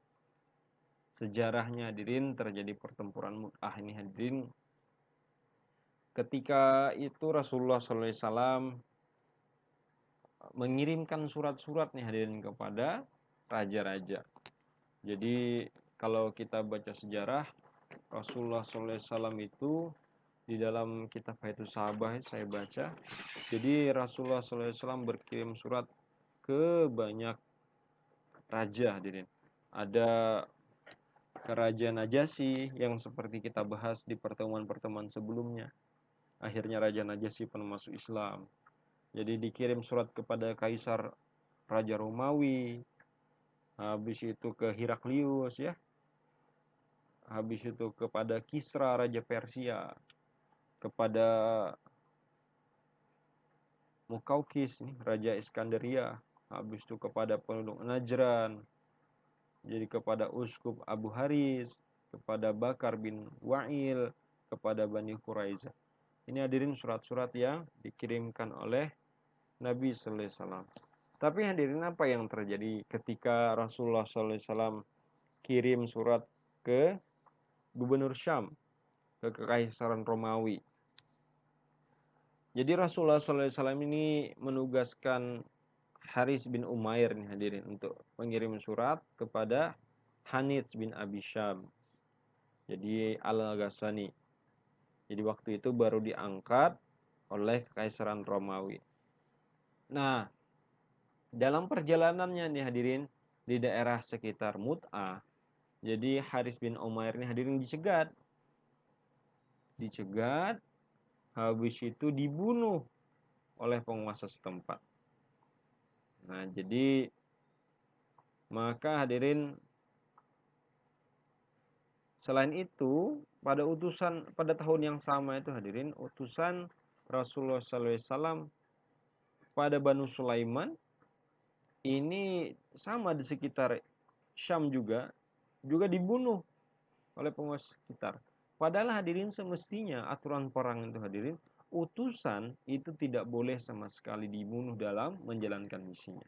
sejarahnya hadirin terjadi pertempuran Mu'tah ini hadirin. Ketika itu Rasulullah SAW mengirimkan surat-surat nih hadirin kepada raja-raja. Jadi kalau kita baca sejarah Rasulullah SAW itu di dalam kitab Fathus Sahabah saya baca. Jadi Rasulullah SAW berkirim surat ke banyak raja hadirin. Ada Raja Najasyi yang seperti kita bahas di pertemuan-pertemuan sebelumnya. Akhirnya Raja Najasyi pun masuk Islam. Jadi dikirim surat kepada Kaisar Raja Romawi. Habis itu ke Heraklius ya. habis itu kepada Kisra Raja Persia, kepada Mukaukis nih, Raja Iskandaria, habis itu kepada penduduk Najran, jadi kepada Uskup Abu Haris, kepada Bakar bin Wa'il, kepada Bani Quraizah. Ini hadirin surat-surat yang dikirimkan oleh Nabi sallallahu alaihi wasallam. Tapi hadirin, apa yang terjadi ketika Rasulullah sallallahu alaihi wasallam kirim surat ke Gubernur Syam, ke Kekaisaran Romawi? Jadi Rasulullah SAW ini menugaskan Haris bin Umair nih hadirin untuk mengirim surat kepada Hanits bin Abi Syam, jadi Al-Ghassani. Jadi waktu itu baru diangkat oleh Kekaisaran Romawi. Nah, dalam perjalanannya nih hadirin di daerah sekitar Mut'ah, jadi Haris bin Umair ini hadirin dicegat, habis itu dibunuh oleh penguasa setempat. Nah, jadi maka hadirin, selain itu pada tahun yang sama itu hadirin, utusan Rasulullah SAW pada Banu Sulaiman ini sama di sekitar Syam juga dibunuh oleh penguasa sekitar. Padahal hadirin, semestinya aturan perang itu hadirin, utusan itu tidak boleh sama sekali dibunuh dalam menjalankan misinya.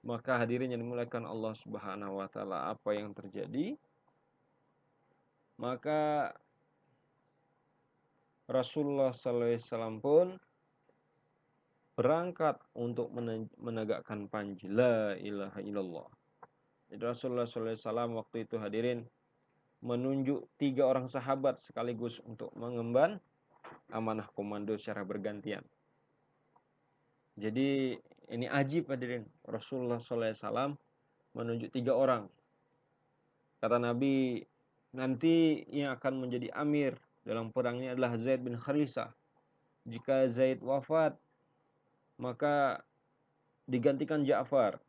Maka hadirin yang dimuliakan Allah Subhanahu wa taala, apa yang terjadi? Maka Rasulullah SAW pun berangkat untuk menegakkan panji la ilaha illallah. Jadi Rasulullah SAW waktu itu hadirin menunjuk 3 orang sahabat sekaligus untuk mengemban amanah komando secara bergantian. Jadi ini ajib hadirin, Rasulullah SAW menunjuk 3 orang. Kata Nabi, nanti yang akan menjadi amir dalam perang ini adalah Zaid bin Harisah. Jika Zaid wafat, maka digantikan Ja'far.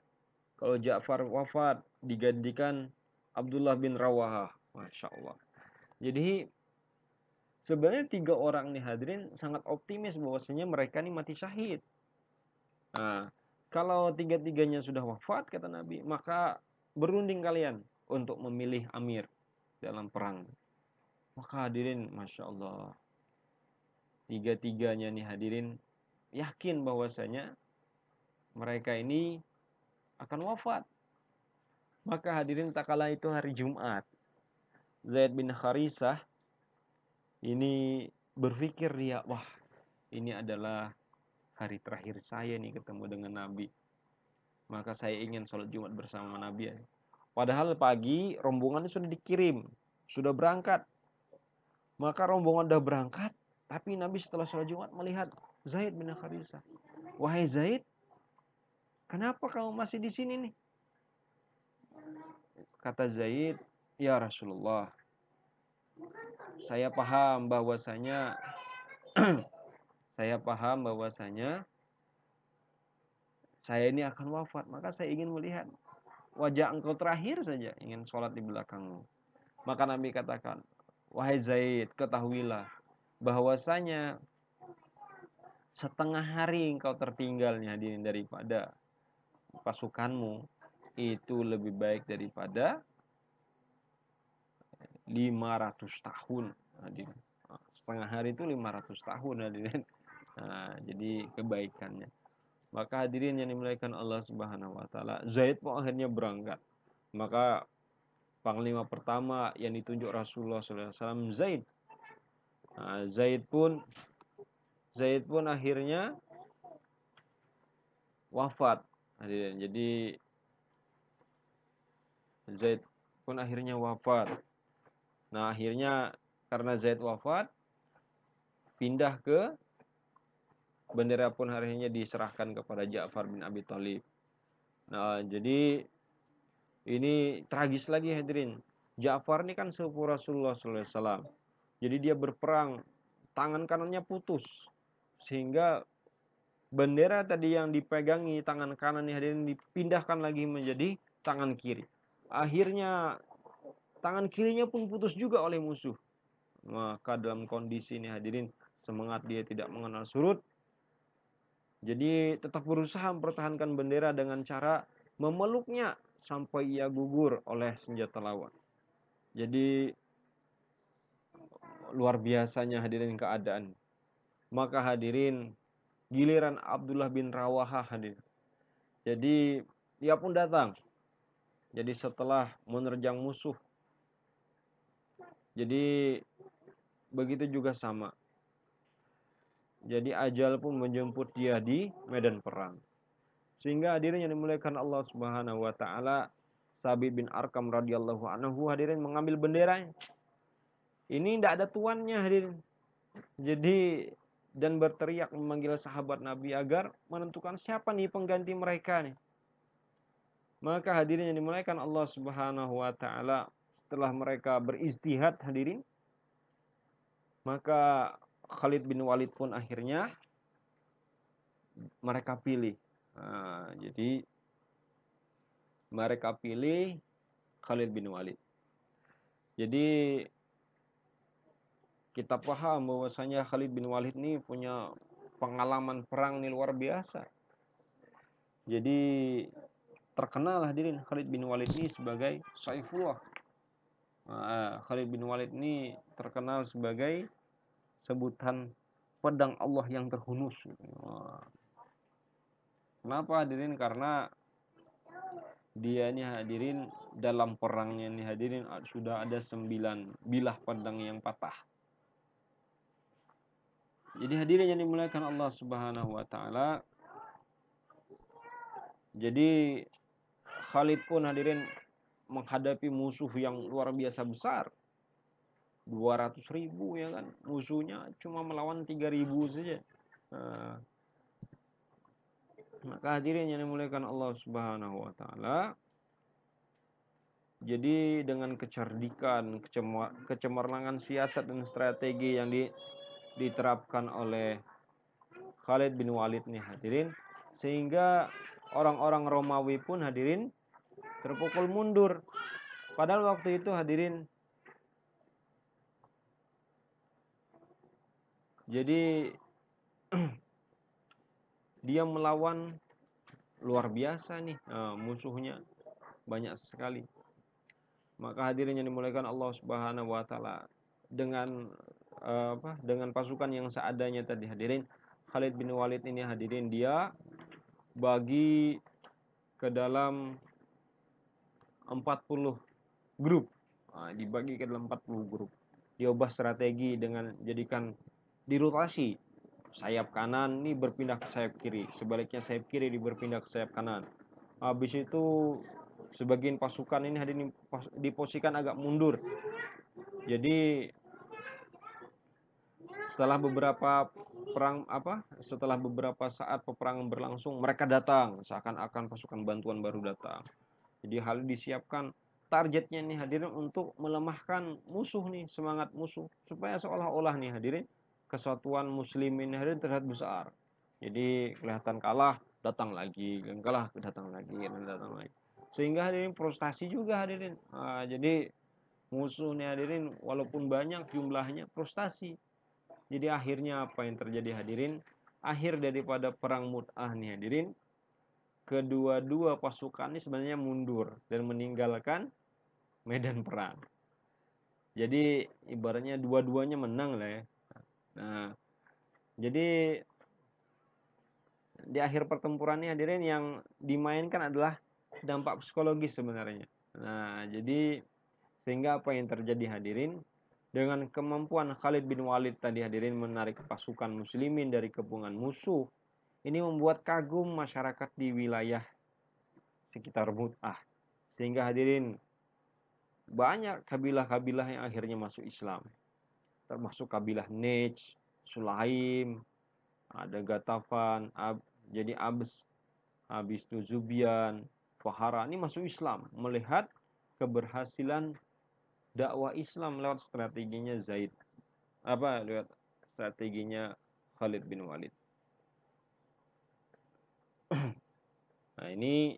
Kalau Ja'far wafat, digantikan Abdullah bin Rawahah. Masya Allah. Jadi sebenarnya 3 orang nih hadirin sangat optimis bahwasanya mereka ini mati syahid. Nah, kalau 3-tiganya sudah wafat, kata Nabi, maka berunding kalian untuk memilih amir dalam perang. Maka hadirin, Masya Allah, 3-tiganya nih hadirin yakin bahwasanya mereka ini akan wafat. Maka hadirin, tak kala itu hari Jumat, Zaid bin Harisah ini berpikir dia, wah, ini adalah hari terakhir saya nih ketemu dengan Nabi. Maka saya ingin sholat Jumat bersama Nabi. Padahal pagi rombongannya sudah dikirim, sudah berangkat. Maka rombongan sudah berangkat, tapi Nabi setelah sholat Jumat melihat Zaid bin Harisah. Wahai Zaid, kenapa kamu masih di sini nih? Kata Zaid, ya Rasulullah, saya paham bahwasanya saya ini akan wafat, maka saya ingin melihat wajah engkau terakhir saja, ingin sholat di belakangmu. Maka Nabi katakan, wahai Zaid, ketahuilah bahwasanya setengah hari engkau tertinggalnya daripada pasukanmu itu lebih baik daripada 500 tahun. Setengah hari itu 500 tahun hadirin. Nah, jadi kebaikannya. Maka hadirin yang dimuliakan Allah Subhanahu wa taala, Zaid pun akhirnya berangkat. Maka panglima pertama yang ditunjuk Rasulullah SAW Zaid. Nah, Zaid pun akhirnya wafat. Hadirin. Jadi Zaid pun akhirnya wafat. Nah, akhirnya karena Zaid wafat, pindah ke bendera pun akhirnya diserahkan kepada Ja'far bin Abi Thalib. Nah, jadi ini tragis lagi hadirin. Ja'far ini kan sepupu Rasulullah SAW. Jadi dia berperang, tangan kanannya putus. Sehingga bendera tadi yang dipegangi tangan kanan hadirin dipindahkan lagi menjadi tangan kiri. Akhirnya tangan kirinya pun putus juga oleh musuh. Maka dalam kondisi ini hadirin, semangat dia tidak mengenal surut. Jadi tetap berusaha mempertahankan bendera dengan cara memeluknya sampai ia gugur oleh senjata lawan. Jadi luar biasanya hadirin keadaan. Maka hadirin, giliran Abdullah bin Rawaha hadirin. Jadi dia pun datang. Jadi setelah menerjang musuh. Jadi begitu juga sama. Jadi ajal pun menjemput dia di medan perang. Sehingga hadirin yang dimuliakan Allah Subhanahu wa taala, Sabit bin Arkam radhiyallahu anhu hadirin mengambil bendera. Ini tidak ada tuannya hadirin. Jadi dan berteriak memanggil sahabat Nabi agar menentukan siapa nih pengganti mereka nih. Maka hadirin yang dimuliakan Allah Subhanahu wa taala, setelah mereka beristihad hadirin, maka Khalid bin Walid pun akhirnya mereka pilih. Nah, jadi mereka pilih Khalid bin Walid. Jadi kita paham bahwasanya Khalid bin Walid ini punya pengalaman perang nih luar biasa. Jadi terkenal hadirin Khalid bin Walid ini sebagai Saifullah. Khalid bin Walid ini terkenal sebagai sebutan pedang Allah yang terhunus. Kenapa hadirin? Karena dia ini hadirin dalam perangnya ini hadirin sudah ada 9 bilah pedang yang patah. Jadi hadirin yang dimuliakan Allah Subhanahu wa taala. Jadi Khalid pun hadirin menghadapi musuh yang luar biasa besar. 200.000 ya kan. Musuhnya cuma melawan 3.000 saja. Maka hadirin yang dimuliakan Allah Subhanahu wa taala. Jadi dengan kecerdikan, kecemerlangan siasat dan strategi yang diterapkan oleh Khalid bin Walid nih hadirin, sehingga orang-orang Romawi pun hadirin terpukul mundur. Padahal waktu itu hadirin, jadi dia melawan luar biasa nih, musuhnya banyak sekali. Maka hadirin yang dimuliakan Allah Subhanahu wa taala, dengan dengan pasukan yang seadanya tadi hadirin, Khalid bin Walid ini hadirin dia bagi ke dalam 40 grup. Dibagi ke dalam 40 grup. Dia ubah strategi dengan jadikan dirotasi. Sayap kanan ini berpindah ke sayap kiri, sebaliknya sayap kiri berpindah ke sayap kanan. Habis itu sebagian pasukan ini hadirin diposisikan agak mundur. Jadi setelah beberapa saat peperangan berlangsung, mereka datang seakan-akan pasukan bantuan baru datang. Jadi hal disiapkan, targetnya nih hadirin untuk melemahkan musuh nih, semangat musuh, supaya seolah-olah nih hadirin kesatuan muslimin hadirin terlihat besar. Jadi kelihatan kalah, datang lagi, kalah, datang lagi, dan datang lagi. Sehingga hadirin frustasi juga hadirin. Jadi musuh nih hadirin walaupun banyak jumlahnya frustasi. Jadi akhirnya apa yang terjadi hadirin? Akhir daripada perang Mut'ah nih hadirin, kedua-dua pasukan ini sebenarnya mundur dan meninggalkan medan perang. Jadi ibaratnya dua-duanya menang lah ya. Nah, jadi di akhir pertempuran ini hadirin yang dimainkan adalah dampak psikologis sebenarnya. Nah, jadi sehingga apa yang terjadi hadirin? Dengan kemampuan Khalid bin Walid tadi hadirin menarik pasukan muslimin dari kepungan musuh, ini membuat kagum masyarakat di wilayah sekitar Mut'ah. Sehingga hadirin banyak kabilah-kabilah yang akhirnya masuk Islam. Termasuk kabilah Najd, Sulaim, ada Gatafan, jadi Abs, habis itu Zubian, Fahara, ini masuk Islam. Melihat keberhasilan dakwah Islam lewat strateginya Zaid. Lewat strateginya Khalid bin Walid. Nah, ini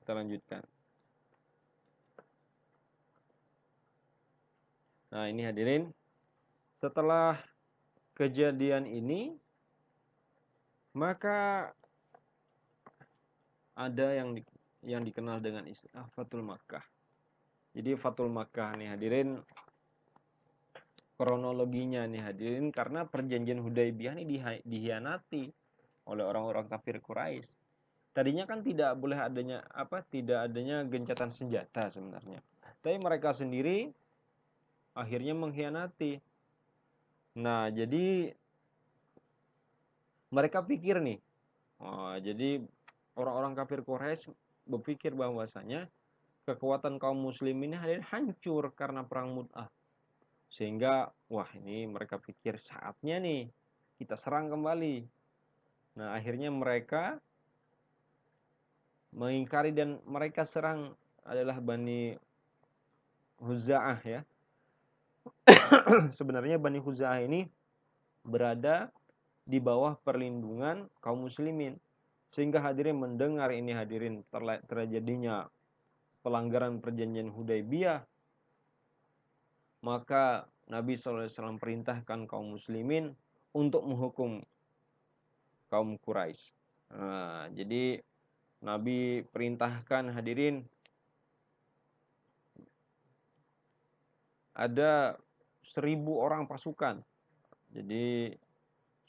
kita lanjutkan. Nah, ini hadirin, setelah kejadian ini, maka ada yang dikenal dengan istilah Fathul Makkah. Jadi Fathul Makkah nih hadirin, kronologinya nih hadirin, karena perjanjian Hudaybiyah ini dihianati oleh orang-orang kafir Quraisy. Tadinya kan tidak adanya gencatan senjata sebenarnya. Tapi mereka sendiri akhirnya mengkhianati. Nah, jadi mereka pikir nih, jadi orang-orang kafir Quraisy berpikir bahwasanya kekuatan kaum muslimin ini hancur karena perang Mu'tah. Sehingga, wah ini mereka pikir saatnya nih kita serang kembali. Nah, akhirnya mereka mengingkari dan mereka serang adalah Bani Huza'ah ya. Sebenarnya Bani Huza'ah ini berada di bawah perlindungan kaum muslimin. Sehingga hadirin mendengar ini hadirin terjadinya pelanggaran perjanjian Hudaybiyah, maka Nabi SAW perintahkan kaum muslimin untuk menghukum kaum Quraisy. Nah, jadi Nabi perintahkan hadirin ada 1.000 orang pasukan. Jadi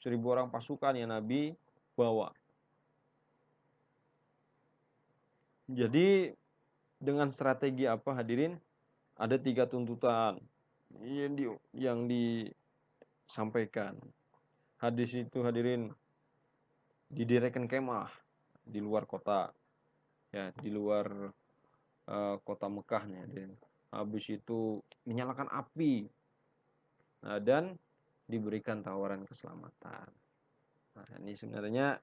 1.000 orang pasukan yang Nabi bawa. Jadi dengan strategi apa hadirin? Ada 3 tuntutan yang disampaikan. Hadis itu hadirin didirikan kemah di luar kota, ya di luar kota Mekah nih hadirin. Habis itu menyalakan api, dan diberikan tawaran keselamatan. Nah, ini sebenarnya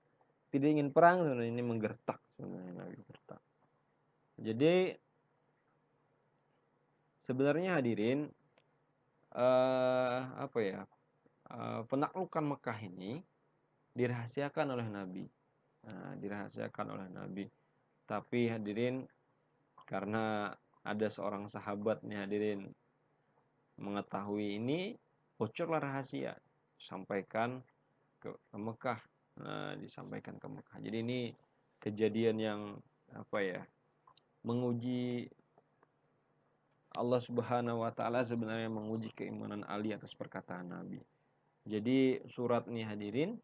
tidak ingin perang, sebenarnya ini menggertak sebenarnya Nabi gertak. Jadi sebenarnya hadirin penaklukan Mekah ini dirahasiakan oleh Nabi. Nah, dirahasiakan oleh Nabi. Tapi hadirin, karena ada seorang sahabat nih hadirin mengetahui ini, bocorlah rahasia, sampaikan ke Mekah. Nah, disampaikan ke Mekah. Jadi ini kejadian yang menguji Allah Subhanahu wa taala, sebenarnya menguji keimanan Ali atas perkataan Nabi. Jadi surat ini hadirin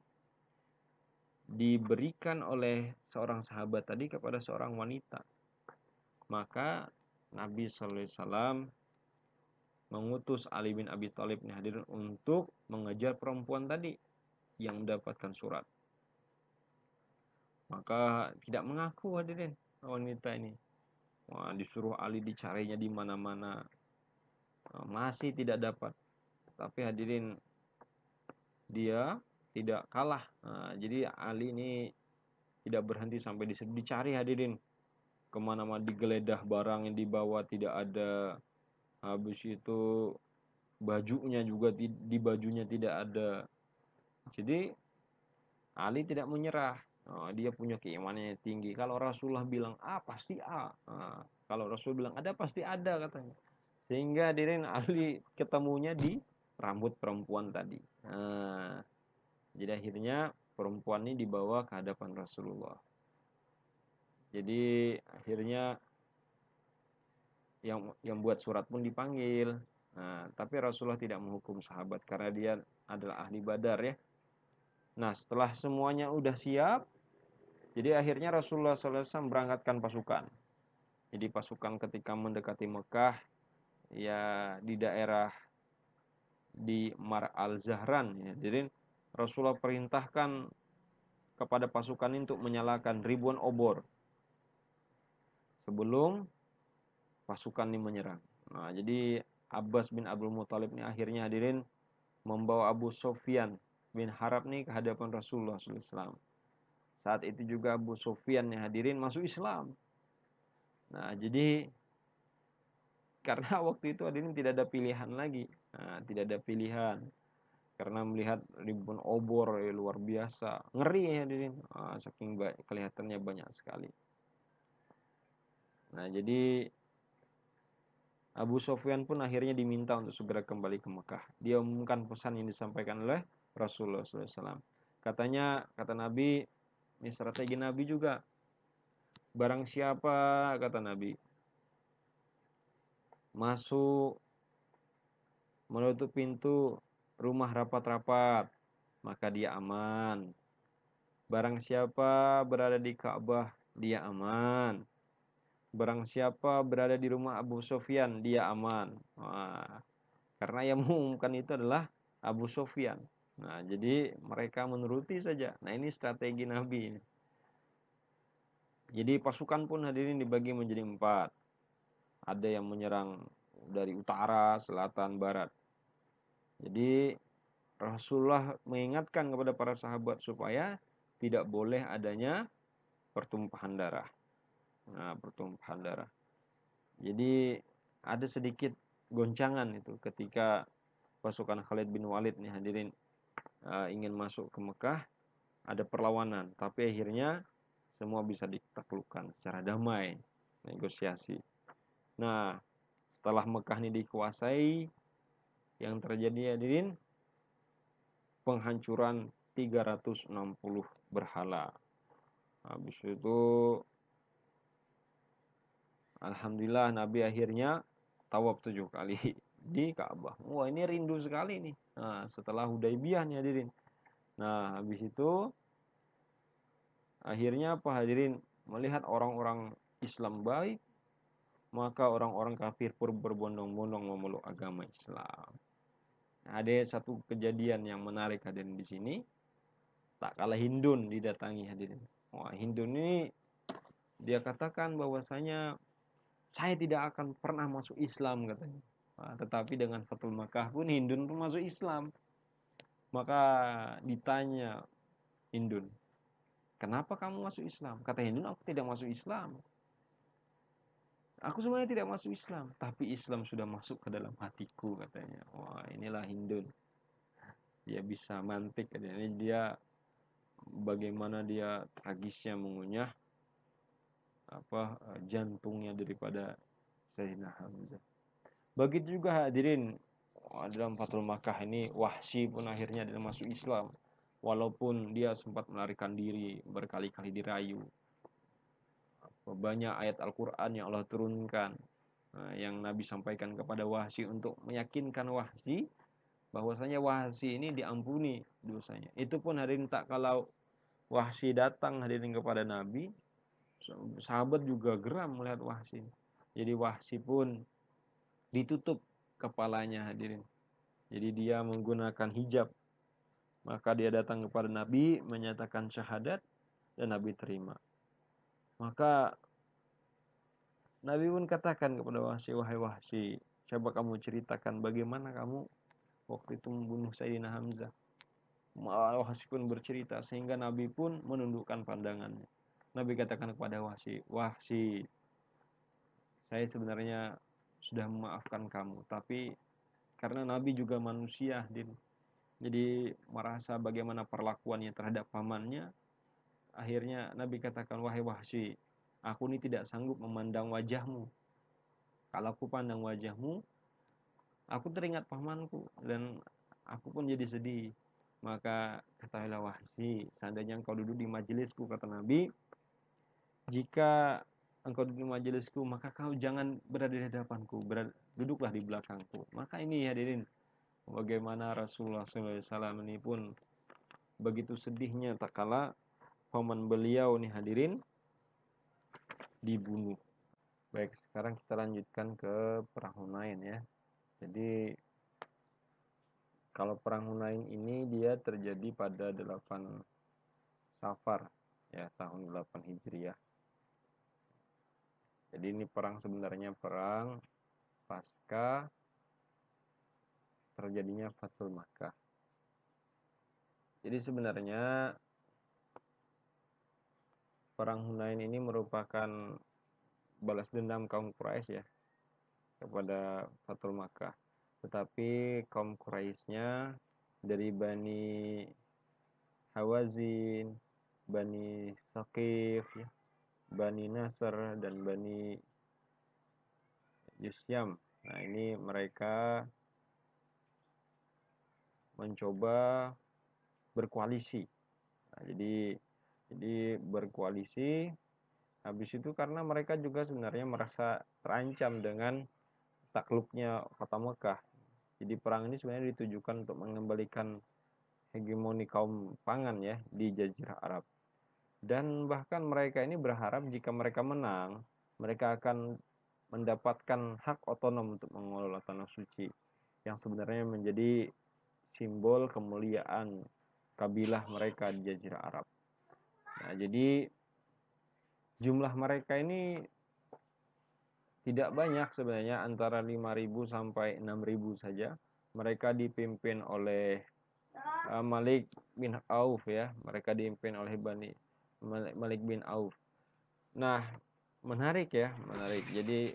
diberikan oleh seorang sahabat tadi kepada seorang wanita. Maka Nabi sallallahu alaihi wasallam mengutus Ali bin Abi Thalib nih hadirin untuk mengejar perempuan tadi yang mendapatkan surat. Maka tidak mengaku hadirin wanita ini. Wah, disuruh Ali dicarinya di mana-mana, masih tidak dapat. Tapi hadirin, dia tidak kalah. Nah, jadi Ali ini tidak berhenti sampai dicari hadirin. Kemana-mana digeledah, barang yang dibawa tidak ada. Habis itu bajunya juga di bajunya tidak ada. Jadi Ali tidak menyerah. Dia punya keimanan yang tinggi. Kalau Rasulullah bilang A, pasti A. Kalau Rasul bilang ada, pasti ada katanya. Sehingga hadirin Ali ketemunya di rambut perempuan tadi. Jadi akhirnya perempuan ini dibawa ke hadapan Rasulullah. Jadi akhirnya yang buat surat pun dipanggil. Nah, tapi Rasulullah tidak menghukum sahabat karena dia adalah ahli Badar ya. Nah, setelah semuanya udah siap, jadi akhirnya Rasulullah SAW berangkatkan pasukan. Jadi pasukan ketika mendekati Mekah, ya di daerah di Mar al-Zahran ya. Jadi Rasulullah perintahkan kepada pasukan untuk menyalakan ribuan obor sebelum pasukan ini menyerang. Nah, jadi Abbas bin Abdul Muthalib ini akhirnya hadirin membawa Abu Sufyan bin Harb nih ke hadapan Rasulullah SAW. Saat itu juga Abu Sufyan nih hadirin masuk Islam. Nah, jadi karena waktu itu hadirin tidak ada pilihan lagi. Nah, tidak ada pilihan. Karena melihat ribuan obor luar biasa. Ngeri ya hadirin. Saking kelihatannya banyak sekali. Nah, jadi Abu Sufyan pun akhirnya diminta untuk segera kembali ke Mekah. Dia umumkan pesan yang disampaikan oleh Rasulullah SAW. Katanya, kata Nabi, ini strategi Nabi juga. Barang siapa, kata Nabi, masuk menutup pintu rumah rapat-rapat, maka dia aman. Barang siapa berada di Ka'bah, dia aman. Barang siapa berada di rumah Abu Sufyan, dia aman. Wah, karena yang mengumumkan itu adalah Abu Sufyan. Nah, jadi mereka menuruti saja. Nah, ini strategi Nabi. Jadi pasukan pun hadirin dibagi menjadi 4. Ada yang menyerang dari utara, selatan, barat. Jadi Rasulullah mengingatkan kepada para sahabat supaya tidak boleh adanya pertumpahan darah. Nah, pertumpahan darah. Jadi ada sedikit goncangan itu ketika pasukan Khalid bin Walid nih hadirin ingin masuk ke Mekah, ada perlawanan, tapi akhirnya semua bisa ditaklukkan secara damai, negosiasi. Nah, setelah Mekah ini dikuasai, yang terjadi hadirin penghancuran 360 berhala. Habis itu alhamdulillah Nabi akhirnya tawaf 7 kali di Ka'bah. Wah, ini rindu sekali nih. Nah, setelah Hudaybiyah nih hadirin. Nah, habis itu akhirnya apa hadirin? Melihat orang-orang Islam baik, maka orang-orang kafir pun berbondong-bondong memeluk agama Islam. Nah, ada satu kejadian yang menarik hadirin di sini. Tak kalah Hindun didatangi hadirin. Wah, Hindun ini dia katakan bahwasanya saya tidak akan pernah masuk Islam katanya. Nah, tetapi dengan Fathul Makkah pun Hindun pun masuk Islam. Maka ditanya Hindun, kenapa kamu masuk Islam? Kata Hindun, aku tidak masuk Islam. Aku sebenarnya tidak masuk Islam, tapi Islam sudah masuk ke dalam hatiku katanya. Wah, inilah Hindun. Dia bisa mantik katanya. Ini dia bagaimana dia tragisnya mengunyah jantungnya daripada Sayyidina Hamzah. Begitu juga hadirin dalam Fathul Makkah ini Wahsy pun akhirnya dia masuk Islam. Walaupun dia sempat melarikan diri, berkali-kali dirayu. Banyak ayat Al-Quran yang Allah turunkan, yang Nabi sampaikan kepada Wahsy untuk meyakinkan Wahsy bahwasanya Wahsy ini diampuni dosanya. Itu pun hadirin tak kalau Wahsy datang hadirin kepada Nabi, sahabat juga geram melihat Wahsy. Jadi Wahsy pun ditutup kepalanya hadirin. Jadi dia menggunakan hijab. Maka dia datang kepada Nabi menyatakan syahadat dan Nabi terima. Maka Nabi pun katakan kepada Wahsy, wahai Wahsy, coba kamu ceritakan bagaimana kamu waktu itu membunuh Sayyidina Hamzah. Wahsy pun bercerita sehingga Nabi pun menundukkan pandangannya. Nabi katakan kepada Wahsy, Wahsy, saya sebenarnya sudah memaafkan kamu, tapi karena Nabi juga manusia, jadi merasa bagaimana perlakuannya terhadap pamannya. Akhirnya Nabi katakan, wahai Wahsy, aku ini tidak sanggup memandang wajahmu. Kalau aku pandang wajahmu, aku teringat pamanku dan aku pun jadi sedih. Maka katakanlah Wahsy, seandainya engkau duduk di majelisku, kata Nabi, jika engkau duduk di majelisku, maka kau jangan berada di hadapanku, duduklah di belakangku. Maka ini hadirin, bagaimana Rasulullah SAW ini pun begitu sedihnya tak kala paman beliau nih hadirin dibunuh. Baik, sekarang kita lanjutkan ke perang Hunain ya. Jadi kalau perang Hunain ini dia terjadi pada 8 Safar ya, tahun 8 Hijriah. Jadi ini perang sebenarnya perang pasca terjadinya Fathul Makkah. Jadi sebenarnya perang Hunain ini merupakan balas dendam kaum Quraisy ya kepada Fathul Makkah. Tetapi kaum Quraisynya dari Bani Hawazin, Bani Saqif, ya, Bani Nasr dan Bani juz Syam. Nah, ini mereka mencoba berkoalisi. Nah, jadi berkoalisi. Habis itu karena mereka juga sebenarnya merasa terancam dengan takluknya kota Mekah. Jadi perang ini sebenarnya ditujukan untuk mengembalikan hegemoni kaum pangan ya di Jazirah Arab. Dan bahkan mereka ini berharap jika mereka menang, mereka akan mendapatkan hak otonom untuk mengelola tanah suci yang sebenarnya menjadi simbol kemuliaan kabilah mereka di Jazirah Arab. Nah, jadi jumlah mereka ini tidak banyak sebenarnya, antara 5.000 sampai 6.000 saja. Mereka dipimpin oleh Malik bin Auf ya. Mereka dipimpin oleh Malik bin Auf. Nah, menarik ya, menarik. Jadi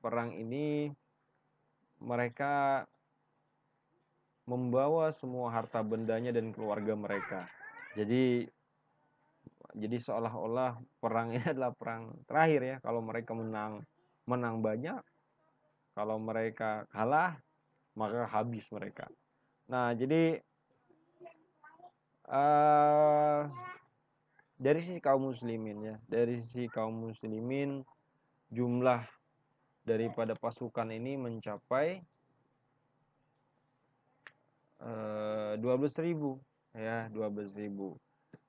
perang ini mereka membawa semua harta bendanya dan keluarga mereka. Jadi seolah-olah perang ini adalah perang terakhir ya. Kalau mereka menang banyak, kalau mereka kalah maka habis mereka. Nah, jadi dari sisi kaum muslimin ya, dari sisi kaum muslimin jumlah daripada pasukan ini mencapai 12.000 ya, 12.000.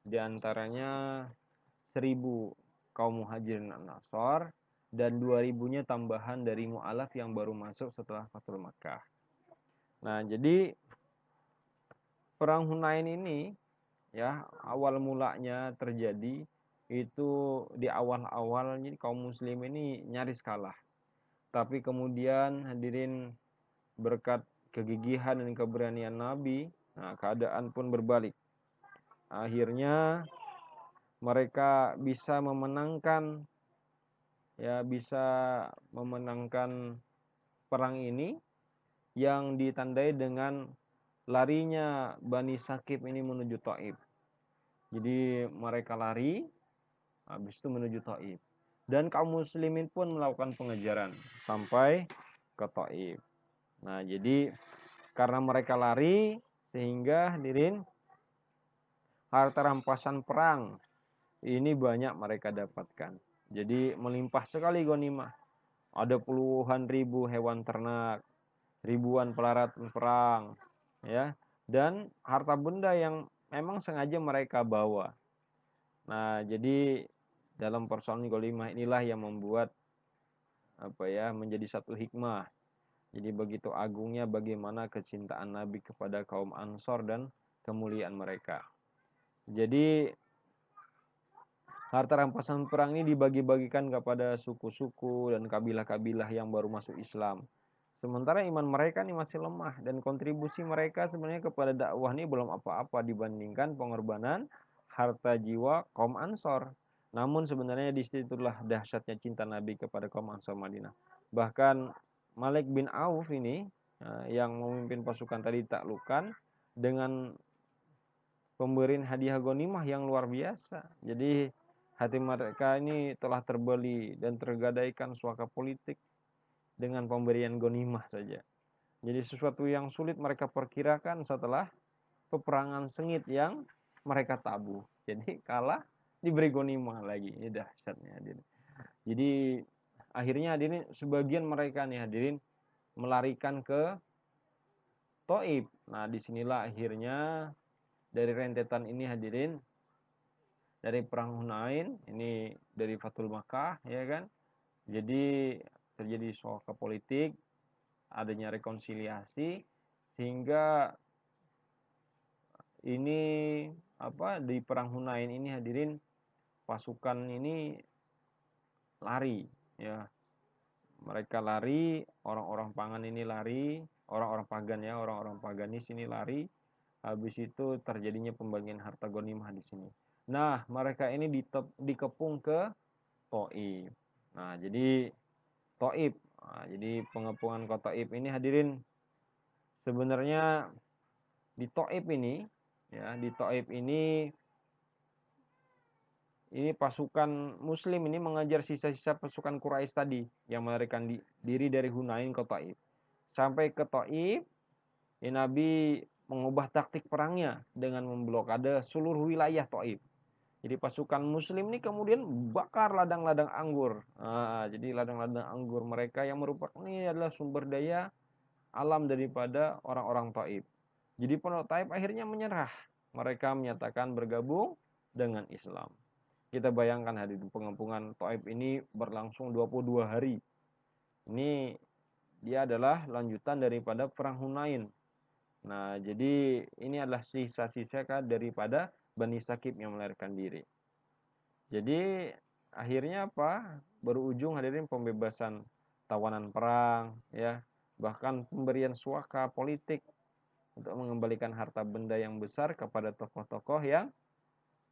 Di antaranya 1.000 kaum muhajirin dan ansor dan 2.000-nya tambahan dari mu'alaf yang baru masuk setelah Fathul Makkah. Nah, jadi perang Hunain ini ya, awal mulanya terjadi itu di awal-awal kaum muslim ini nyaris kalah. Tapi kemudian hadirin berkat kegigihan dan keberanian Nabi, nah keadaan pun berbalik. Akhirnya mereka bisa memenangkan perang ini yang ditandai dengan larinya Bani Saqif ini menuju Taif. Jadi mereka lari habis itu menuju Taif. Dan kaum muslimin pun melakukan pengejaran sampai ke Taif. Nah, jadi karena mereka lari sehingga hadirin harta rampasan perang ini banyak mereka dapatkan. Jadi melimpah sekali ghanimah. Ada puluhan ribu hewan ternak, ribuan peralatan perang, ya, dan harta benda yang memang sengaja mereka bawa. Nah, jadi dalam persoalan ghanimah inilah yang membuat menjadi satu hikmah. Jadi begitu agungnya bagaimana kecintaan Nabi kepada kaum Ansor dan kemuliaan mereka. Jadi harta rampasan perang ini dibagi-bagikan kepada suku-suku dan kabilah-kabilah yang baru masuk Islam. Sementara iman mereka ini masih lemah dan kontribusi mereka sebenarnya kepada dakwah ini belum apa-apa dibandingkan pengorbanan harta jiwa kaum Ansor. Namun sebenarnya disitulah dahsyatnya cinta Nabi kepada kaum Ansor Madinah. Bahkan Malik bin Auf ini yang memimpin pasukan tadi taklukkan dengan pemberian hadiah ghanimah yang luar biasa. Jadi hati mereka ini telah terbeli dan tergadaikan suaka politik dengan pemberian ghanimah saja. Jadi sesuatu yang sulit mereka perkirakan setelah peperangan sengit yang mereka tabuh. Jadi kalah diberi ghanimah lagi. Ini dahsyatnya hadirin. Jadi akhirnya hadirin sebagian mereka nih hadirin melarikan ke Taif. Nah, disinilah akhirnya dari rentetan ini hadirin, dari perang Hunain, ini dari Fathul Makkah ya kan. Jadi terjadi suaka politik, adanya rekonsiliasi sehingga ini di perang Hunain ini hadirin pasukan ini lari ya. Mereka lari, orang-orang pangan ini lari, orang-orang pagan ya, orang-orang paganis ini lari. Habis itu terjadinya pembagian harta ghanimah di sini. Nah, mereka ini dikepung ke Taif. Nah, jadi Taif. Nah, jadi pengepungan kota Taif ini hadirin sebenarnya di Taif ini ya, di Taif ini ini pasukan Muslim ini mengejar sisa-sisa pasukan Quraisy tadi yang melarikan diri dari Hunain ke Taif. Sampai ke Taif, ya Nabi mengubah taktik perangnya dengan memblokade seluruh wilayah Taif. Jadi pasukan Muslim ini kemudian bakar ladang-ladang anggur. Nah, jadi ladang-ladang anggur mereka yang merupakan ini adalah sumber daya alam daripada orang-orang Taif. Jadi penduduk Taif akhirnya menyerah. Mereka menyatakan bergabung dengan Islam. Kita bayangkan hadirin, pengepungan Taif ini berlangsung 22 hari. Ini dia adalah lanjutan daripada perang Hunain. Nah, jadi ini adalah sisa-sisa daripada Bani Sakif yang melarikan diri. Jadi akhirnya apa? Berujung hadirin pembebasan tawanan perang, ya, bahkan pemberian suaka politik untuk mengembalikan harta benda yang besar kepada tokoh-tokoh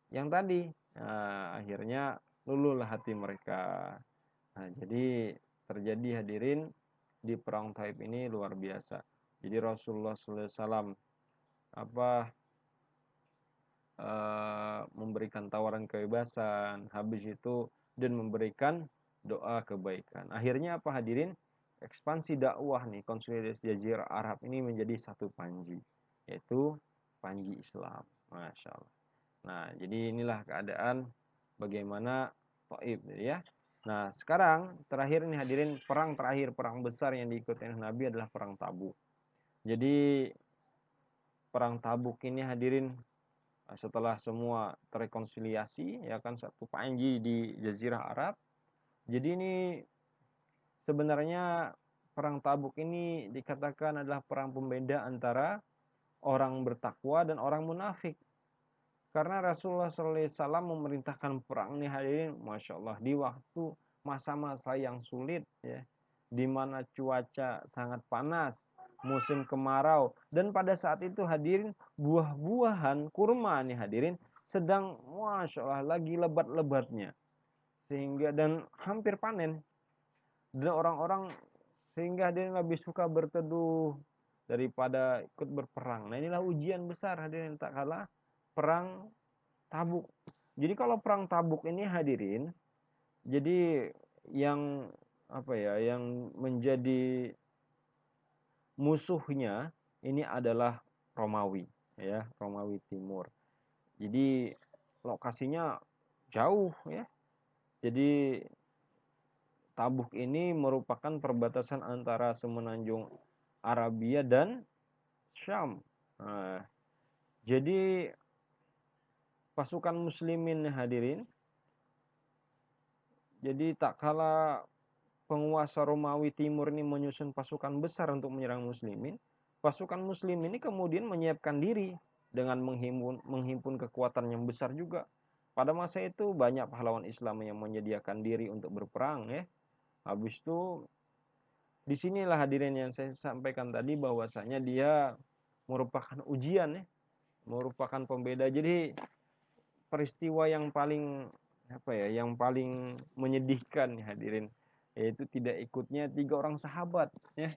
yang tadi. Nah, akhirnya luluhlah hati mereka. Nah, jadi terjadi hadirin di perang Taif ini luar biasa. Jadi Rasulullah SAW apa memberikan tawaran kebebasan, habis itu dan memberikan doa kebaikan. Akhirnya apa hadirin? Ekspansi dakwah nih, konsolidasi Jazirah Arab ini menjadi satu panji, yaitu panji Islam. Masya Allah. Nah, jadi inilah keadaan bagaimana Taif ya. Nah, sekarang terakhir nih hadirin, perang terakhir, perang besar yang diikuti Nabi adalah perang Tabuk. Jadi perang Tabuk ini hadirin setelah semua terrekonsiliasi ya kan, satu panji di Jazirah Arab. Jadi ini sebenarnya perang Tabuk ini dikatakan adalah perang pembeda antara orang bertakwa dan orang munafik. Karena Rasulullah SAW memerintahkan perang ini hadirin, Masya Allah, di waktu masa-masa yang sulit ya, di mana cuaca sangat panas, musim kemarau, dan pada saat itu hadirin buah-buahan kurma nih hadirin sedang Masya Allah lagi lebat-lebatnya, sehingga dan hampir panen, dan orang-orang sehingga hadirin lebih suka berteduh daripada ikut berperang. Nah inilah ujian besar hadirin tak kalah perang Tabuk. Jadi kalau perang Tabuk ini hadirin, jadi yang apa ya, yang menjadi musuhnya ini adalah Romawi, ya, Romawi Timur. Jadi lokasinya jauh ya. Jadi Tabuk ini merupakan perbatasan antara semenanjung Arabia dan Syam. Nah, jadi pasukan muslimin hadirin, jadi tak kala penguasa Romawi Timur ini menyusun pasukan besar untuk menyerang muslimin, pasukan muslim ini kemudian menyiapkan diri dengan menghimpun kekuatan yang besar juga. Pada masa itu banyak pahlawan Islam yang menyediakan diri untuk berperang ya. Habis itu disinilah hadirin yang saya sampaikan tadi, bahwasanya dia merupakan ujian ya, merupakan pembeda. Jadi peristiwa yang paling apa ya, yang paling menyedihkan ya hadirin, yaitu tidak ikutnya 3 orang sahabat ya.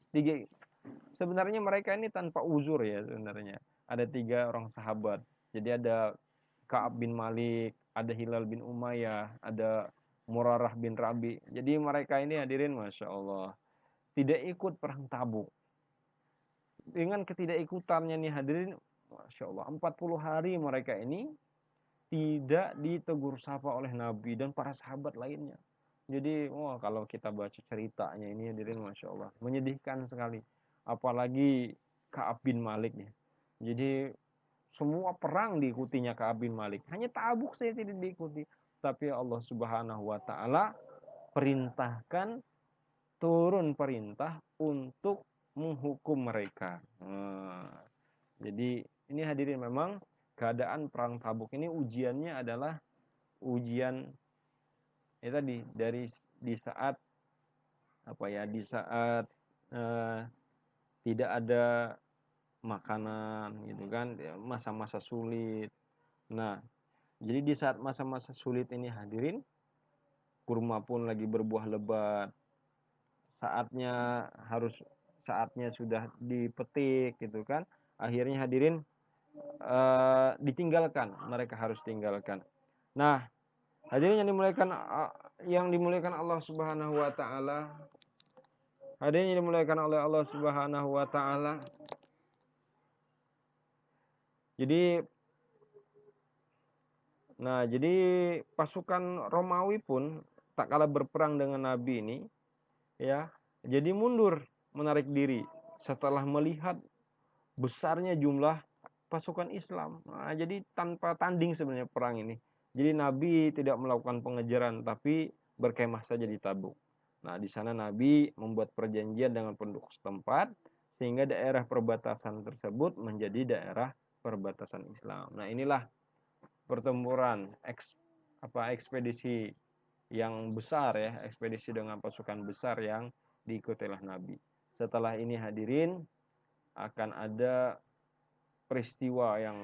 Sebenarnya mereka ini tanpa uzur ya sebenarnya. Ada 3 orang sahabat. Jadi ada Ka'ab bin Malik, ada Hilal bin Umayyah, ada Murarah bin Rabi. Jadi mereka ini hadirin Masya Allah tidak ikut perang Tabuk. Dengan ketidakikutannya nih hadirin, Masya Allah, 40 hari mereka ini tidak ditegur sapa oleh Nabi dan para sahabat lainnya. Jadi, wah, kalau kita baca ceritanya ini hadirin Masya Allah, menyedihkan sekali. Apalagi Ka'ab bin Malik ya. Jadi, semua perang diikutinya Ka'ab bin Malik. Hanya Tabuk saya tidak diikuti. Tapi Allah Subhanahu wa Ta'ala perintahkan, turun perintah untuk menghukum mereka. Jadi, ini hadirin memang keadaan perang Tabuk ini ujiannya adalah ujian ya tadi, dari di saat apa ya, di saat eh, tidak ada makanan gitu kan, ya, masa-masa sulit. Nah, jadi di saat masa-masa sulit ini hadirin, kurma pun lagi berbuah lebat, saatnya sudah dipetik gitu kan, akhirnya hadirin ditinggalkan, mereka harus tinggalkan. Nah, Hadirin yang dimuliakan Allah Subhanahu wa taala. Hadirin yang dimuliakan oleh Allah Subhanahu wa taala. Jadi jadi pasukan Romawi pun tak kalah berperang dengan Nabi ini, ya. Jadi mundur, menarik diri setelah melihat besarnya jumlah pasukan Islam. Nah, jadi tanpa tanding sebenarnya perang ini. Jadi Nabi tidak melakukan pengejaran tapi berkemah saja di Tabuk. Nah, di sana Nabi membuat perjanjian dengan penduduk setempat sehingga daerah perbatasan tersebut menjadi daerah perbatasan Islam. Nah, inilah pertempuran ekspedisi yang besar ya, ekspedisi dengan pasukan besar yang diikuti oleh Nabi. Setelah ini hadirin akan ada peristiwa yang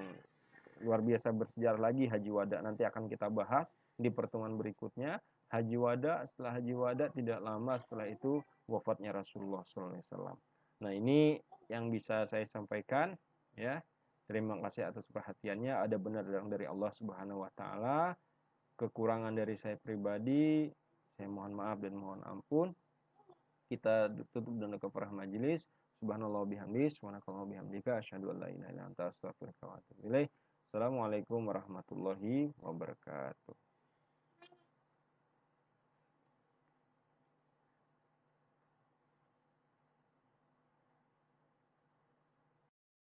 luar biasa bersejarah lagi, Haji Wada. Nanti akan kita bahas di pertemuan berikutnya. Haji Wada, setelah Haji Wada tidak lama setelah itu wafatnya Rasulullah SAW. Nah, ini yang bisa saya sampaikan ya. Terima kasih atas perhatiannya. Ada benar dari Allah Subhanahu wa taala, kekurangan dari saya pribadi, saya mohon maaf dan mohon ampun. Kita tutup dengan kepada majelis. Subhanallah bihamdi, subhanakallah bihamdika, asyhadu an la ilaha illa anta, astaghfiruka wa atubu ilaik. Assalamualaikum warahmatullahi wabarakatuh.